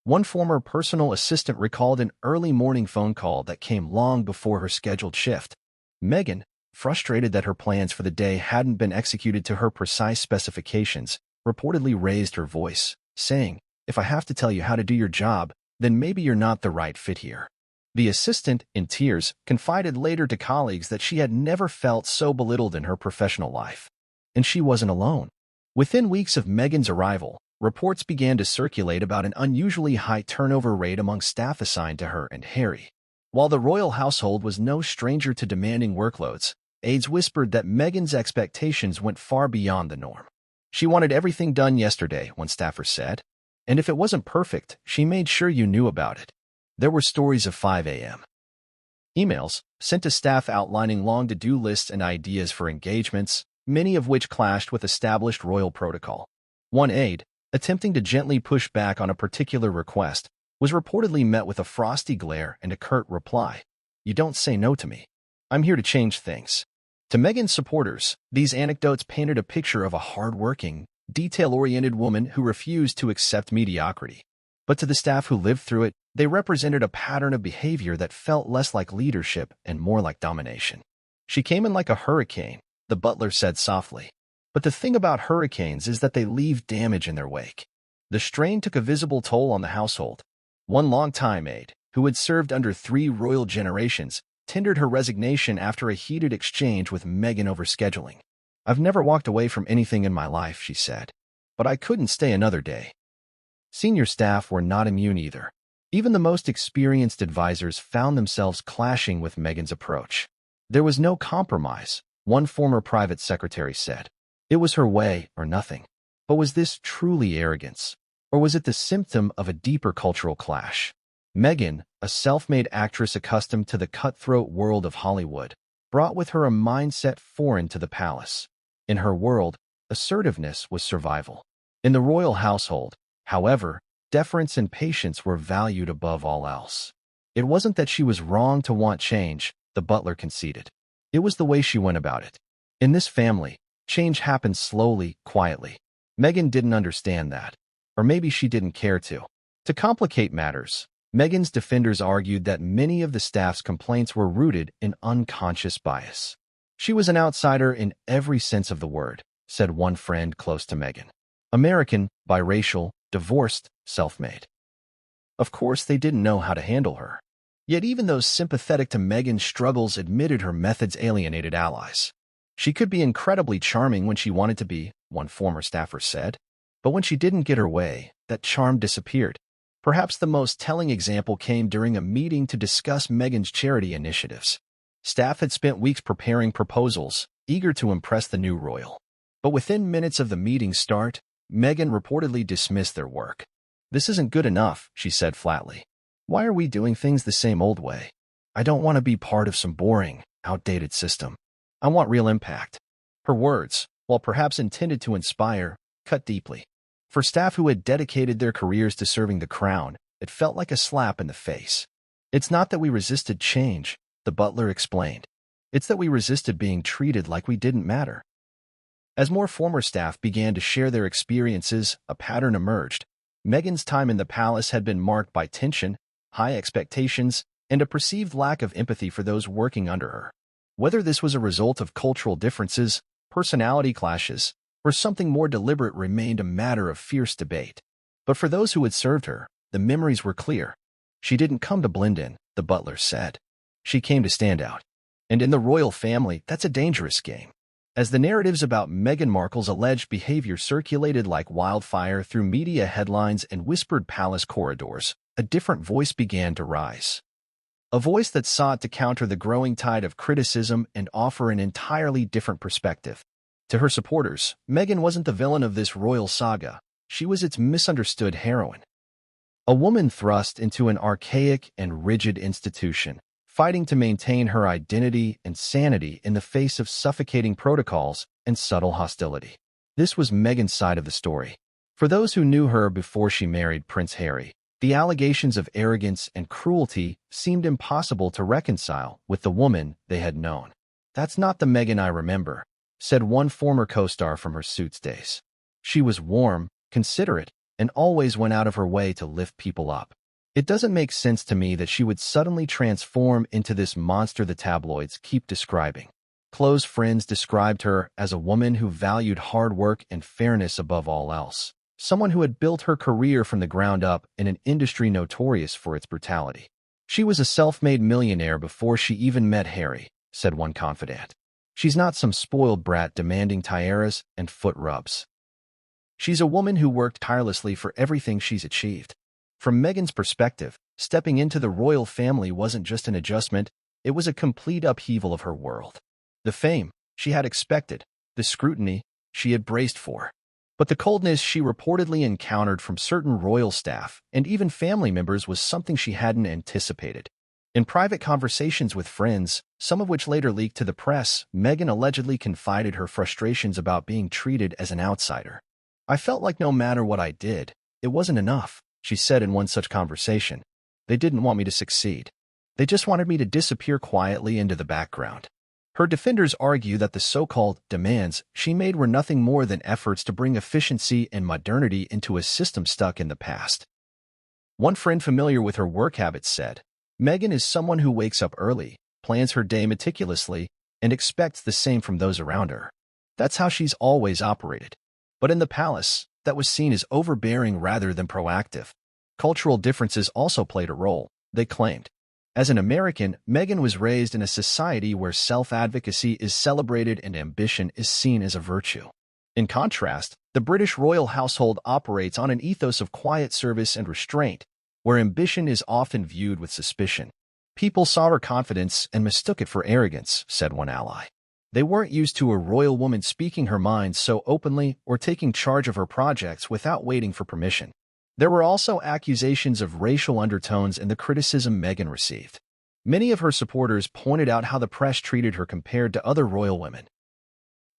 One former personal assistant recalled an early morning phone call that came long before her scheduled shift. Meghan, frustrated that her plans for the day hadn't been executed to her precise specifications, reportedly raised her voice, saying, "If I have to tell you how to do your job, then maybe you're not the right fit here." The assistant, in tears, confided later to colleagues that she had never felt so belittled in her professional life. And she wasn't alone. Within weeks of Meghan's arrival, reports began to circulate about an unusually high turnover rate among staff assigned to her and Harry. While the royal household was no stranger to demanding workloads, aides whispered that Meghan's expectations went far beyond the norm. She wanted everything done yesterday, one staffer said. And if it wasn't perfect, she made sure you knew about it. There were stories of 5 a.m. emails sent to staff outlining long to-do lists and ideas for engagements, many of which clashed with established royal protocol. One aide, attempting to gently push back on a particular request, was reportedly met with a frosty glare and a curt reply. "You don't say no to me. I'm here to change things." To Meghan's supporters, these anecdotes painted a picture of a hard-working, detail-oriented woman who refused to accept mediocrity. But to the staff who lived through it, they represented a pattern of behavior that felt less like leadership and more like domination. "She came in like a hurricane," the butler said softly. But the thing about hurricanes is that they leave damage in their wake. The strain took a visible toll on the household. One longtime aide, who had served under 3 royal generations, tendered her resignation after a heated exchange with Meghan over scheduling. "I've never walked away from anything in my life," she said. "But I couldn't stay another day." Senior staff were not immune either. Even the most experienced advisors found themselves clashing with Meghan's approach. "There was no compromise," one former private secretary said. "It was her way or nothing." But was this truly arrogance? Or was it the symptom of a deeper cultural clash? Meghan, a self-made actress accustomed to the cutthroat world of Hollywood, brought with her a mindset foreign to the palace. In her world, assertiveness was survival. In the royal household, however, deference and patience were valued above all else. It wasn't that she was wrong to want change, the butler conceded. It was the way she went about it. In this family, change happened slowly, quietly. Meghan didn't understand that. Or maybe she didn't care to. To complicate matters, Meghan's defenders argued that many of the staff's complaints were rooted in unconscious bias. "She was an outsider in every sense of the word," said one friend close to Meghan. "American, biracial, divorced, self-made." Of course, they didn't know how to handle her. Yet even those sympathetic to Meghan's struggles admitted her methods alienated allies. She could be incredibly charming when she wanted to be, one former staffer said. But when she didn't get her way, that charm disappeared. Perhaps the most telling example came during a meeting to discuss Meghan's charity initiatives. Staff had spent weeks preparing proposals, eager to impress the new royal. But within minutes of the meeting's start, Meghan reportedly dismissed their work. "This isn't good enough," she said flatly. "Why are we doing things the same old way? I don't want to be part of some boring, outdated system. I want real impact." Her words, while perhaps intended to inspire, cut deeply. For staff who had dedicated their careers to serving the crown, it felt like a slap in the face. "It's not that we resisted change," the butler explained. "It's that we resisted being treated like we didn't matter." As more former staff began to share their experiences, a pattern emerged. Meghan's time in the palace had been marked by tension, high expectations, and a perceived lack of empathy for those working under her. Whether this was a result of cultural differences, personality clashes, or something more deliberate remained a matter of fierce debate. But for those who had served her, the memories were clear. She didn't come to blend in, the butler said. She came to stand out. And in the royal family, that's a dangerous game. As the narratives about Meghan Markle's alleged behavior circulated like wildfire through media headlines and whispered palace corridors, a different voice began to rise. A voice that sought to counter the growing tide of criticism and offer an entirely different perspective. To her supporters, Meghan wasn't the villain of this royal saga. She was its misunderstood heroine. A woman thrust into an archaic and rigid institution, fighting to maintain her identity and sanity in the face of suffocating protocols and subtle hostility. This was Meghan's side of the story. For those who knew her before she married Prince Harry, the allegations of arrogance and cruelty seemed impossible to reconcile with the woman they had known. "That's not the Meghan I remember," said one former co-star from her Suits days. "She was warm, considerate, and always went out of her way to lift people up. It doesn't make sense to me that she would suddenly transform into this monster the tabloids keep describing." Close friends described her as a woman who valued hard work and fairness above all else. Someone who had built her career from the ground up in an industry notorious for its brutality. "She was a self-made millionaire before she even met Harry," said one confidant. "She's not some spoiled brat demanding tiaras and foot rubs. She's a woman who worked tirelessly for everything she's achieved." From Meghan's perspective, stepping into the royal family wasn't just an adjustment, it was a complete upheaval of her world. The fame she had expected, the scrutiny she had braced for. But the coldness she reportedly encountered from certain royal staff and even family members was something she hadn't anticipated. In private conversations with friends, some of which later leaked to the press, Meghan allegedly confided her frustrations about being treated as an outsider. "I felt like no matter what I did, it wasn't enough," she said in one such conversation. "They didn't want me to succeed. They just wanted me to disappear quietly into the background." Her defenders argue that the so-called demands she made were nothing more than efforts to bring efficiency and modernity into a system stuck in the past. One friend familiar with her work habits said, "Meghan is someone who wakes up early, plans her day meticulously, and expects the same from those around her. That's how she's always operated." But in the palace, that was seen as overbearing rather than proactive. Cultural differences also played a role, they claimed. As an American, Meghan was raised in a society where self-advocacy is celebrated and ambition is seen as a virtue. In contrast, the British royal household operates on an ethos of quiet service and restraint, where ambition is often viewed with suspicion. "People saw her confidence and mistook it for arrogance," said one ally. They weren't used to a royal woman speaking her mind so openly or taking charge of her projects without waiting for permission. There were also accusations of racial undertones in the criticism Meghan received. Many of her supporters pointed out how the press treated her compared to other royal women.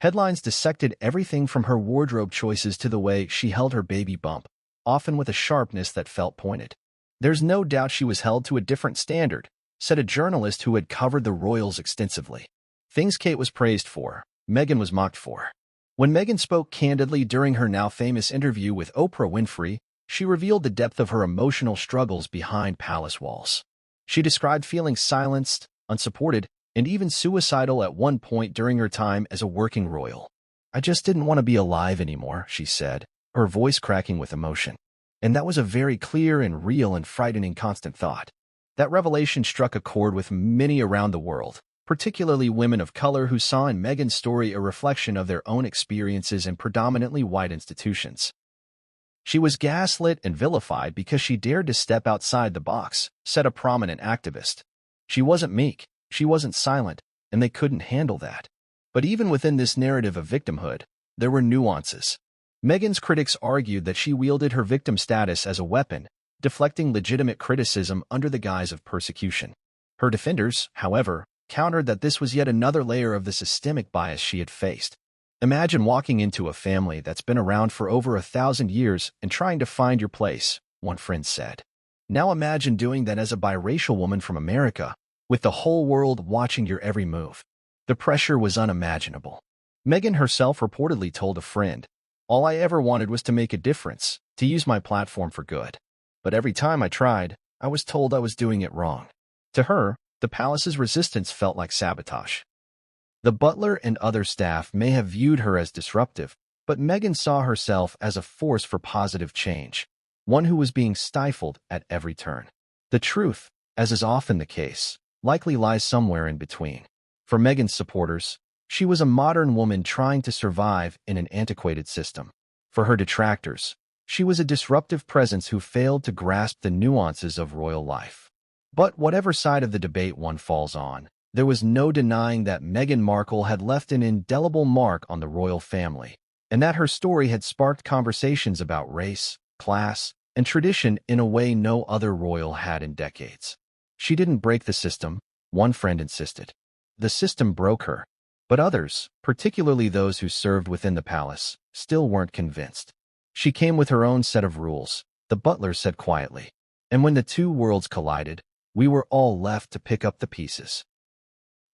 Headlines dissected everything from her wardrobe choices to the way she held her baby bump, often with a sharpness that felt pointed. "There's no doubt she was held to a different standard," said a journalist who had covered the royals extensively. "Things Kate was praised for, Meghan was mocked for." When Meghan spoke candidly during her now famous interview with Oprah Winfrey, she revealed the depth of her emotional struggles behind palace walls. She described feeling silenced, unsupported, and even suicidal at one point during her time as a working royal. "I just didn't want to be alive anymore," she said, her voice cracking with emotion. And that was a very clear and real and frightening constant thought. That revelation struck a chord with many around the world, particularly women of color who saw in Meghan's story a reflection of their own experiences in predominantly white institutions. She was gaslit and vilified because she dared to step outside the box, said a prominent activist. She wasn't meek, she wasn't silent, and they couldn't handle that. But even within this narrative of victimhood, there were nuances. Meghan's critics argued that she wielded her victim status as a weapon, deflecting legitimate criticism under the guise of persecution. Her defenders, however, countered that this was yet another layer of the systemic bias she had faced. Imagine walking into a family that's been around for over 1,000 years and trying to find your place, one friend said. Now imagine doing that as a biracial woman from America, with the whole world watching your every move. The pressure was unimaginable. Meghan herself reportedly told a friend, "All I ever wanted was to make a difference, to use my platform for good. But every time I tried, I was told I was doing it wrong." To her, the palace's resistance felt like sabotage. The butler and other staff may have viewed her as disruptive, but Meghan saw herself as a force for positive change, one who was being stifled at every turn. The truth, as is often the case, likely lies somewhere in between. For Meghan's supporters, she was a modern woman trying to survive in an antiquated system. For her detractors, she was a disruptive presence who failed to grasp the nuances of royal life. But whatever side of the debate one falls on, there was no denying that Meghan Markle had left an indelible mark on the royal family, and that her story had sparked conversations about race, class, and tradition in a way no other royal had in decades. She didn't break the system, one friend insisted. The system broke her, but others, particularly those who served within the palace, still weren't convinced. She came with her own set of rules, the butler said quietly, and when the two worlds collided, we were all left to pick up the pieces.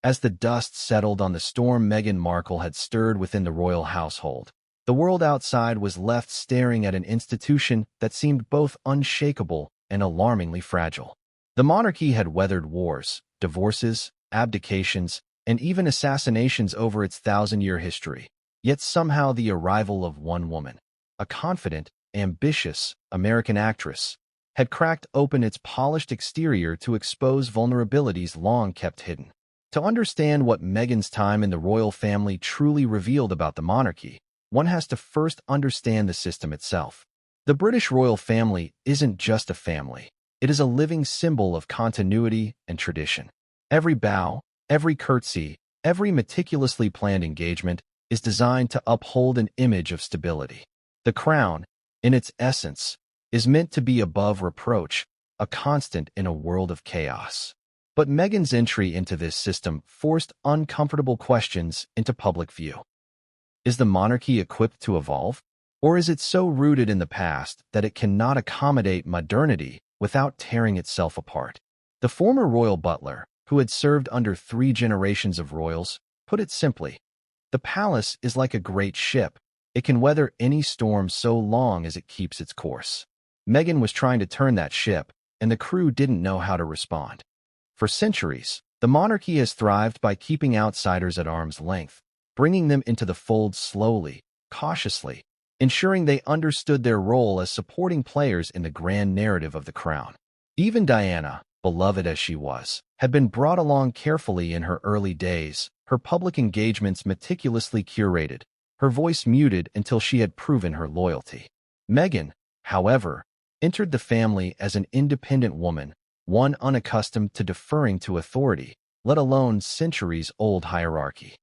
As the dust settled on the storm Meghan Markle had stirred within the royal household, the world outside was left staring at an institution that seemed both unshakable and alarmingly fragile. The monarchy had weathered wars, divorces, abdications, and even assassinations over its 1,000-year history. Yet somehow the arrival of one woman, a confident, ambitious American actress, had cracked open its polished exterior to expose vulnerabilities long kept hidden. To understand what Meghan's time in the royal family truly revealed about the monarchy, one has to first understand the system itself. The British royal family isn't just a family. It is a living symbol of continuity and tradition. Every bow, every curtsy, every meticulously planned engagement is designed to uphold an image of stability. The crown, in its essence, is meant to be above reproach, a constant in a world of chaos. But Meghan's entry into this system forced uncomfortable questions into public view. Is the monarchy equipped to evolve? Or is it so rooted in the past that it cannot accommodate modernity without tearing itself apart? The former royal butler, who had served under 3 generations of royals, put it simply, the palace is like a great ship. It can weather any storm so long as it keeps its course. Meghan was trying to turn that ship, and the crew didn't know how to respond. For centuries, the monarchy has thrived by keeping outsiders at arm's length, bringing them into the fold slowly, cautiously, ensuring they understood their role as supporting players in the grand narrative of the crown. Even Diana, beloved as she was, had been brought along carefully in her early days, her public engagements meticulously curated, her voice muted until she had proven her loyalty. Meghan, however, entered the family as an independent woman, one unaccustomed to deferring to authority, let alone centuries-old hierarchy.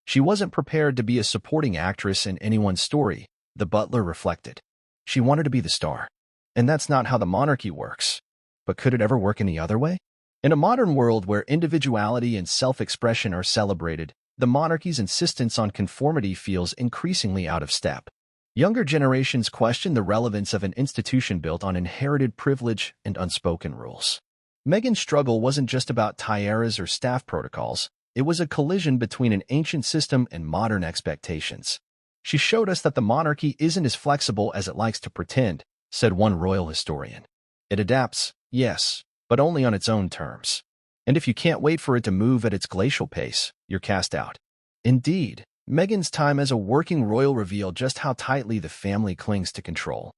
She wasn't prepared to be a supporting actress in anyone's story, the butler reflected. She wanted to be the star. And that's not how the monarchy works. But could it ever work any other way? In a modern world where individuality and self-expression are celebrated, the monarchy's insistence on conformity feels increasingly out of step. Younger generations question the relevance of an institution built on inherited privilege and unspoken rules. Meghan's struggle wasn't just about tiaras or staff protocols. It was a collision between an ancient system and modern expectations. She showed us that the monarchy isn't as flexible as it likes to pretend, said one royal historian. It adapts, yes, but only on its own terms. And if you can't wait for it to move at its glacial pace, you're cast out. Indeed, Meghan's time as a working royal revealed just how tightly the family clings to control.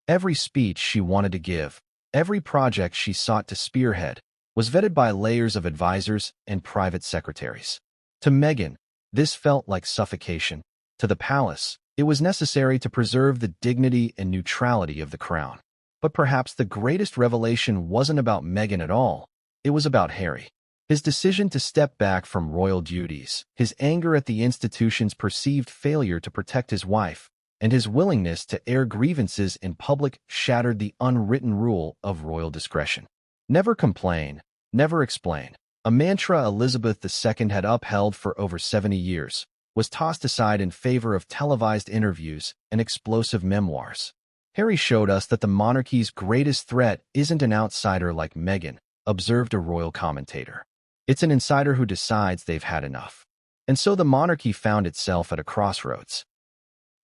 Every speech she wanted to give, Every project she sought to spearhead was vetted by layers of advisors and private secretaries. To Meghan, this felt like suffocation. To the palace, it was necessary to preserve the dignity and neutrality of the crown. But perhaps the greatest revelation wasn't about Meghan at all. It was about Harry. His decision to step back from royal duties, his anger at the institution's perceived failure to protect his wife, and his willingness to air grievances in public shattered the unwritten rule of royal discretion. Never complain, never explain. A mantra Elizabeth II had upheld for over 70 years was tossed aside in favor of televised interviews and explosive memoirs. Harry showed us that the monarchy's greatest threat isn't an outsider like Meghan, observed a royal commentator. It's an insider who decides they've had enough. And so the monarchy found itself at a crossroads.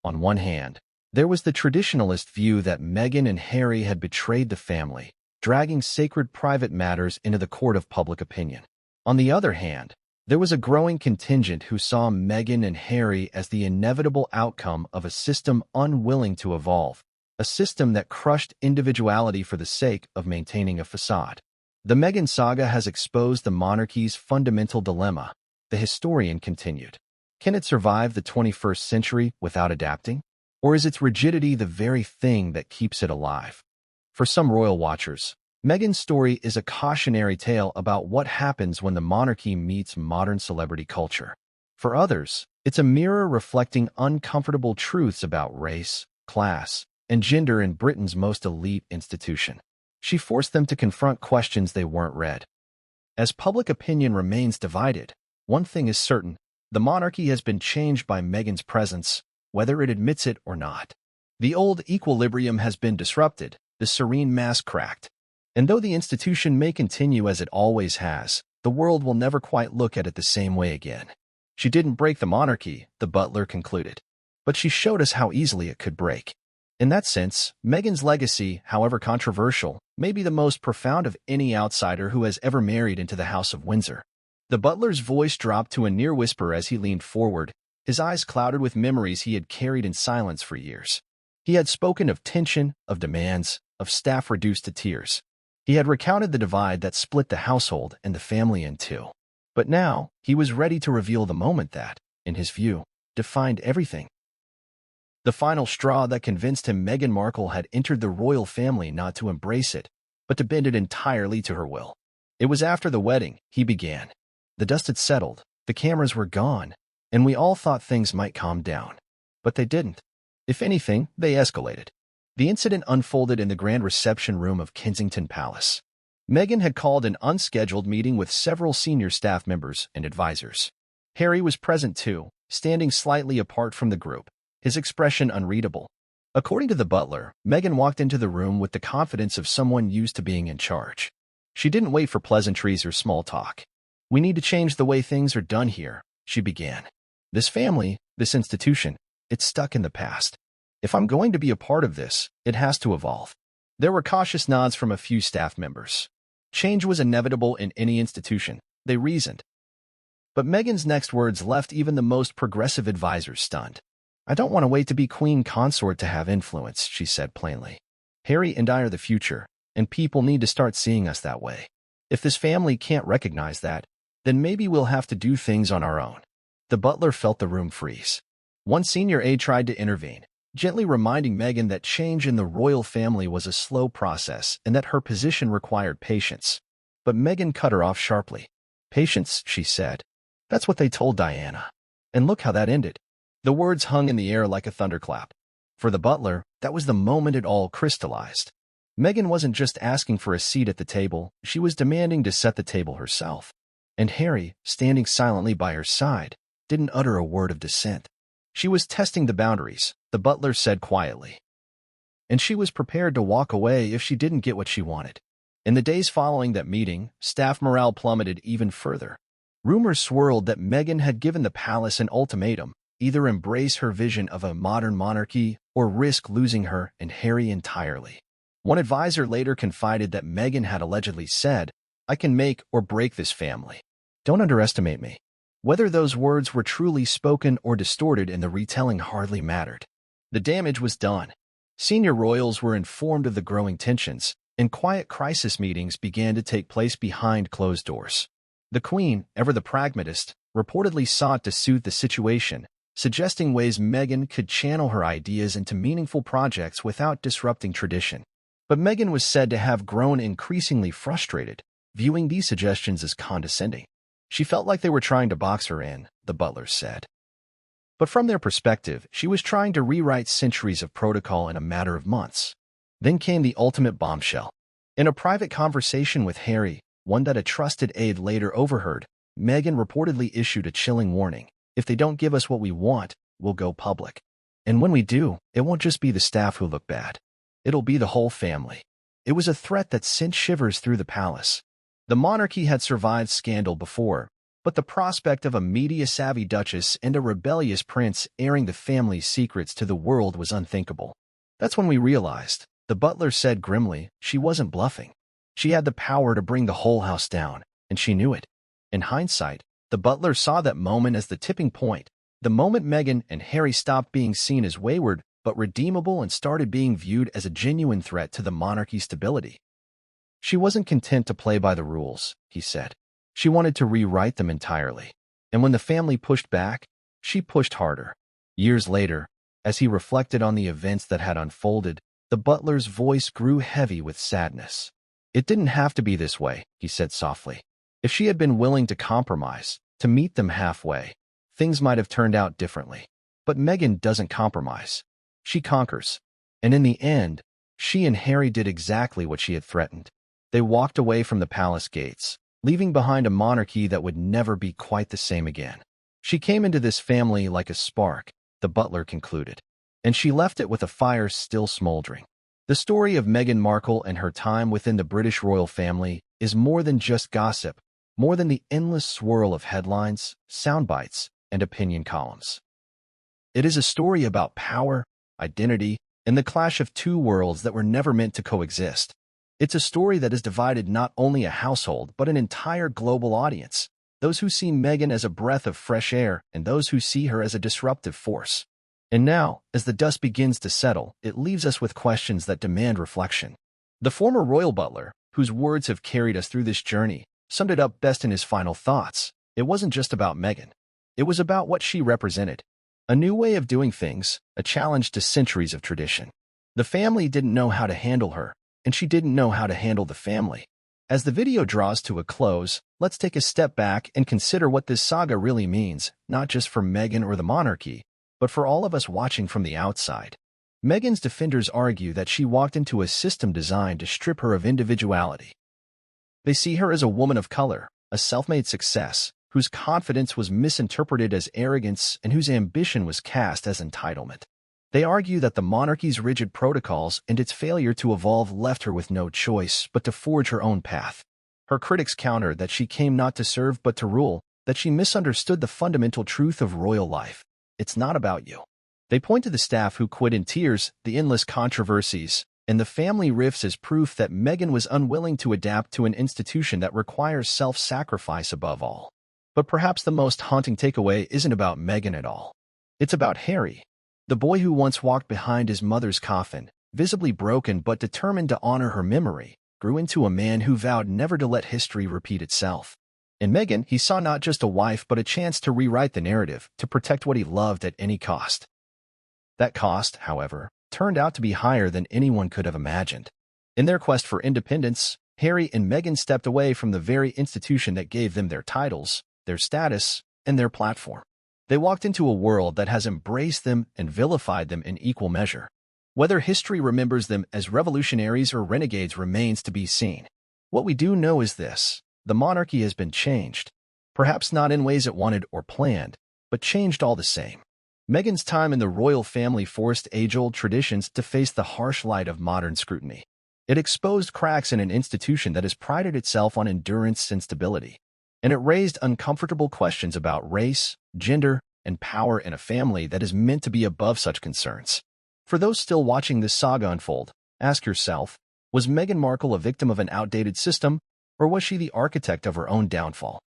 On one hand, there was the traditionalist view that Meghan and Harry had betrayed the family, dragging sacred private matters into the court of public opinion. On the other hand, there was a growing contingent who saw Meghan and Harry as the inevitable outcome of a system unwilling to evolve, a system that crushed individuality for the sake of maintaining a facade. The Meghan saga has exposed the monarchy's fundamental dilemma, the historian continued. Can it survive the 21st century without adapting? Or is its rigidity the very thing that keeps it alive? For some royal watchers, Meghan's story is a cautionary tale about what happens when the monarchy meets modern celebrity culture. For others, it's a mirror reflecting uncomfortable truths about race, class, and gender in Britain's most elite institution. She forced them to confront questions they weren't read. As public opinion remains divided, one thing is certain: the monarchy has been changed by Meghan's presence, whether it admits it or not. The old equilibrium has been disrupted, the serene mask cracked. And though the institution may continue as it always has, the world will never quite look at it the same way again. She didn't break the monarchy, the Butler concluded, but she showed us how easily it could break. In that sense, Meghan's legacy, however controversial, may be the most profound of any outsider who has ever married into the House of Windsor. The butler's voice dropped to a near whisper as he leaned forward, his eyes clouded with memories he had carried in silence for years. He had spoken of tension, of demands, of staff reduced to tears. He had recounted the divide that split the household and the family in two. But now, he was ready to reveal the moment that, in his view, defined everything. The final straw that convinced him Meghan Markle had entered the royal family not to embrace it, but to bend it entirely to her will. It was after the wedding, he began. The dust had settled, the cameras were gone, and we all thought things might calm down. But they didn't. If anything, they escalated. The incident unfolded in the grand reception room of Kensington Palace. Meghan had called an unscheduled meeting with several senior staff members and advisors. Harry was present too, standing slightly apart from the group, his expression unreadable. According to the butler, Meghan walked into the room with the confidence of someone used to being in charge. She didn't wait for pleasantries or small talk. "We need to change the way things are done here," she began. "This family, this institution, it's stuck in the past. If I'm going to be a part of this, it has to evolve." There were cautious nods from a few staff members. Change was inevitable in any institution, they reasoned. But Meghan's next words left even the most progressive advisors stunned. "I don't want to wait to be queen consort to have influence," she said plainly. "Harry and I are the future, and people need to start seeing us that way. If this family can't recognize that, then maybe we'll have to do things on our own." The butler felt the room freeze. One senior aide tried to intervene, gently reminding Meghan that change in the royal family was a slow process and that her position required patience. But Meghan cut her off sharply. "Patience," she said. "That's what they told Diana. And look how that ended." The words hung in the air like a thunderclap. For the butler, that was the moment it all crystallized. Meghan wasn't just asking for a seat at the table, she was demanding to set the table herself. And Harry, standing silently by her side, didn't utter a word of dissent. She was testing the boundaries, the butler said quietly. And she was prepared to walk away if she didn't get what she wanted. In the days following that meeting, staff morale plummeted even further. Rumors swirled that Meghan had given the palace an ultimatum: either embrace her vision of a modern monarchy or risk losing her and Harry entirely. One advisor later confided that Meghan had allegedly said, "I can make or break this family. Don't underestimate me." Whether those words were truly spoken or distorted in the retelling hardly mattered. The damage was done. Senior royals were informed of the growing tensions, and quiet crisis meetings began to take place behind closed doors. The Queen, ever the pragmatist, reportedly sought to soothe the situation, suggesting ways Meghan could channel her ideas into meaningful projects without disrupting tradition. But Meghan was said to have grown increasingly frustrated, viewing these suggestions as condescending. She felt like they were trying to box her in, the Butlers said. But from their perspective, she was trying to rewrite centuries of protocol in a matter of months. Then came the ultimate bombshell. In a private conversation with Harry, one that a trusted aide later overheard, Meghan reportedly issued a chilling warning. If they don't give us what we want, we'll go public. And when we do, it won't just be the staff who look bad. It'll be the whole family. It was a threat that sent shivers through the palace. The monarchy had survived scandal before, but the prospect of a media-savvy duchess and a rebellious prince airing the family's secrets to the world was unthinkable. That's when we realized, the butler said grimly, she wasn't bluffing. She had the power to bring the whole house down, and she knew it. In hindsight, the butler saw that moment as the tipping point, the moment Meghan and Harry stopped being seen as wayward but redeemable and started being viewed as a genuine threat to the monarchy's stability. She wasn't content to play by the rules, he said. She wanted to rewrite them entirely. And when the family pushed back, she pushed harder. Years later, as he reflected on the events that had unfolded, the butler's voice grew heavy with sadness. It didn't have to be this way, he said softly. If she had been willing to compromise, to meet them halfway, things might have turned out differently. But Meghan doesn't compromise. She conquers. And in the end, she and Harry did exactly what she had threatened. They walked away from the palace gates, leaving behind a monarchy that would never be quite the same again. She came into this family like a spark, the butler concluded, and she left it with a fire still smoldering. The story of Meghan Markle and her time within the British royal family is more than just gossip, more than the endless swirl of headlines, soundbites, and opinion columns. It is a story about power, identity, and the clash of two worlds that were never meant to coexist. It's a story that has divided not only a household but an entire global audience, those who see Meghan as a breath of fresh air and those who see her as a disruptive force. And now, as the dust begins to settle, it leaves us with questions that demand reflection. The former royal butler, whose words have carried us through this journey, summed it up best in his final thoughts. It wasn't just about Meghan. It was about what she represented. A new way of doing things, a challenge to centuries of tradition. The family didn't know how to handle her, and she didn't know how to handle the family. As the video draws to a close, let's take a step back and consider what this saga really means, not just for Meghan or the monarchy, but for all of us watching from the outside. Meghan's defenders argue that she walked into a system designed to strip her of individuality. They see her as a woman of color, a self-made success, whose confidence was misinterpreted as arrogance and whose ambition was cast as entitlement. They argue that the monarchy's rigid protocols and its failure to evolve left her with no choice but to forge her own path. Her critics counter that she came not to serve but to rule, that she misunderstood the fundamental truth of royal life. It's not about you. They point to the staff who quit in tears, the endless controversies, and the family rifts as proof that Meghan was unwilling to adapt to an institution that requires self-sacrifice above all. But perhaps the most haunting takeaway isn't about Meghan at all. It's about Harry, the boy who once walked behind his mother's coffin, visibly broken but determined to honor her memory, grew into a man who vowed never to let history repeat itself. In Meghan, he saw not just a wife but a chance to rewrite the narrative, to protect what he loved at any cost. That cost, however, turned out to be higher than anyone could have imagined. In their quest for independence, Harry and Meghan stepped away from the very institution that gave them their titles, their status, and their platform. They walked into a world that has embraced them and vilified them in equal measure. Whether history remembers them as revolutionaries or renegades remains to be seen. What we do know is this: the monarchy has been changed. Perhaps not in ways it wanted or planned, but changed all the same. Meghan's time in the royal family forced age-old traditions to face the harsh light of modern scrutiny. It exposed cracks in an institution that has prided itself on endurance and stability. And it raised uncomfortable questions about race, gender, and power in a family that is meant to be above such concerns. For those still watching this saga unfold, ask yourself, was Meghan Markle a victim of an outdated system, or was she the architect of her own downfall?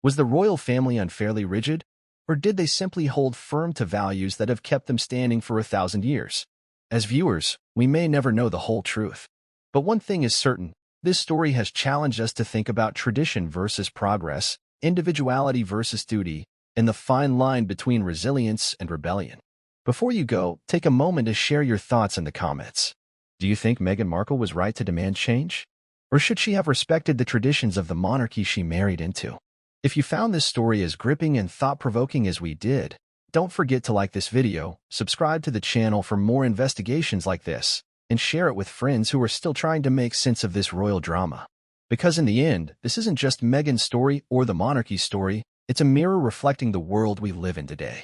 Was the royal family unfairly rigid, or did they simply hold firm to values that have kept them standing for 1,000 years? As viewers, we may never know the whole truth. But one thing is certain, this story has challenged us to think about tradition versus progress, individuality versus duty, and the fine line between resilience and rebellion. Before you go, take a moment to share your thoughts in the comments. Do you think Meghan Markle was right to demand change? Or should she have respected the traditions of the monarchy she married into? If you found this story as gripping and thought-provoking as we did, don't forget to like this video, subscribe to the channel for more investigations like this, and share it with friends who are still trying to make sense of this royal drama. Because in the end, this isn't just Meghan's story or the monarchy's story, it's a mirror reflecting the world we live in today.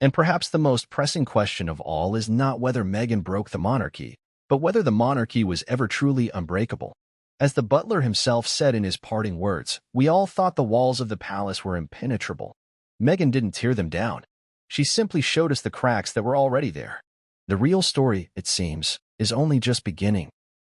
And perhaps the most pressing question of all is not whether Meghan broke the monarchy, but whether the monarchy was ever truly unbreakable. As the butler himself said in his parting words, "We all thought the walls of the palace were impenetrable." Meghan didn't tear them down. She simply showed us the cracks that were already there. The real story, it seems, is only just beginning.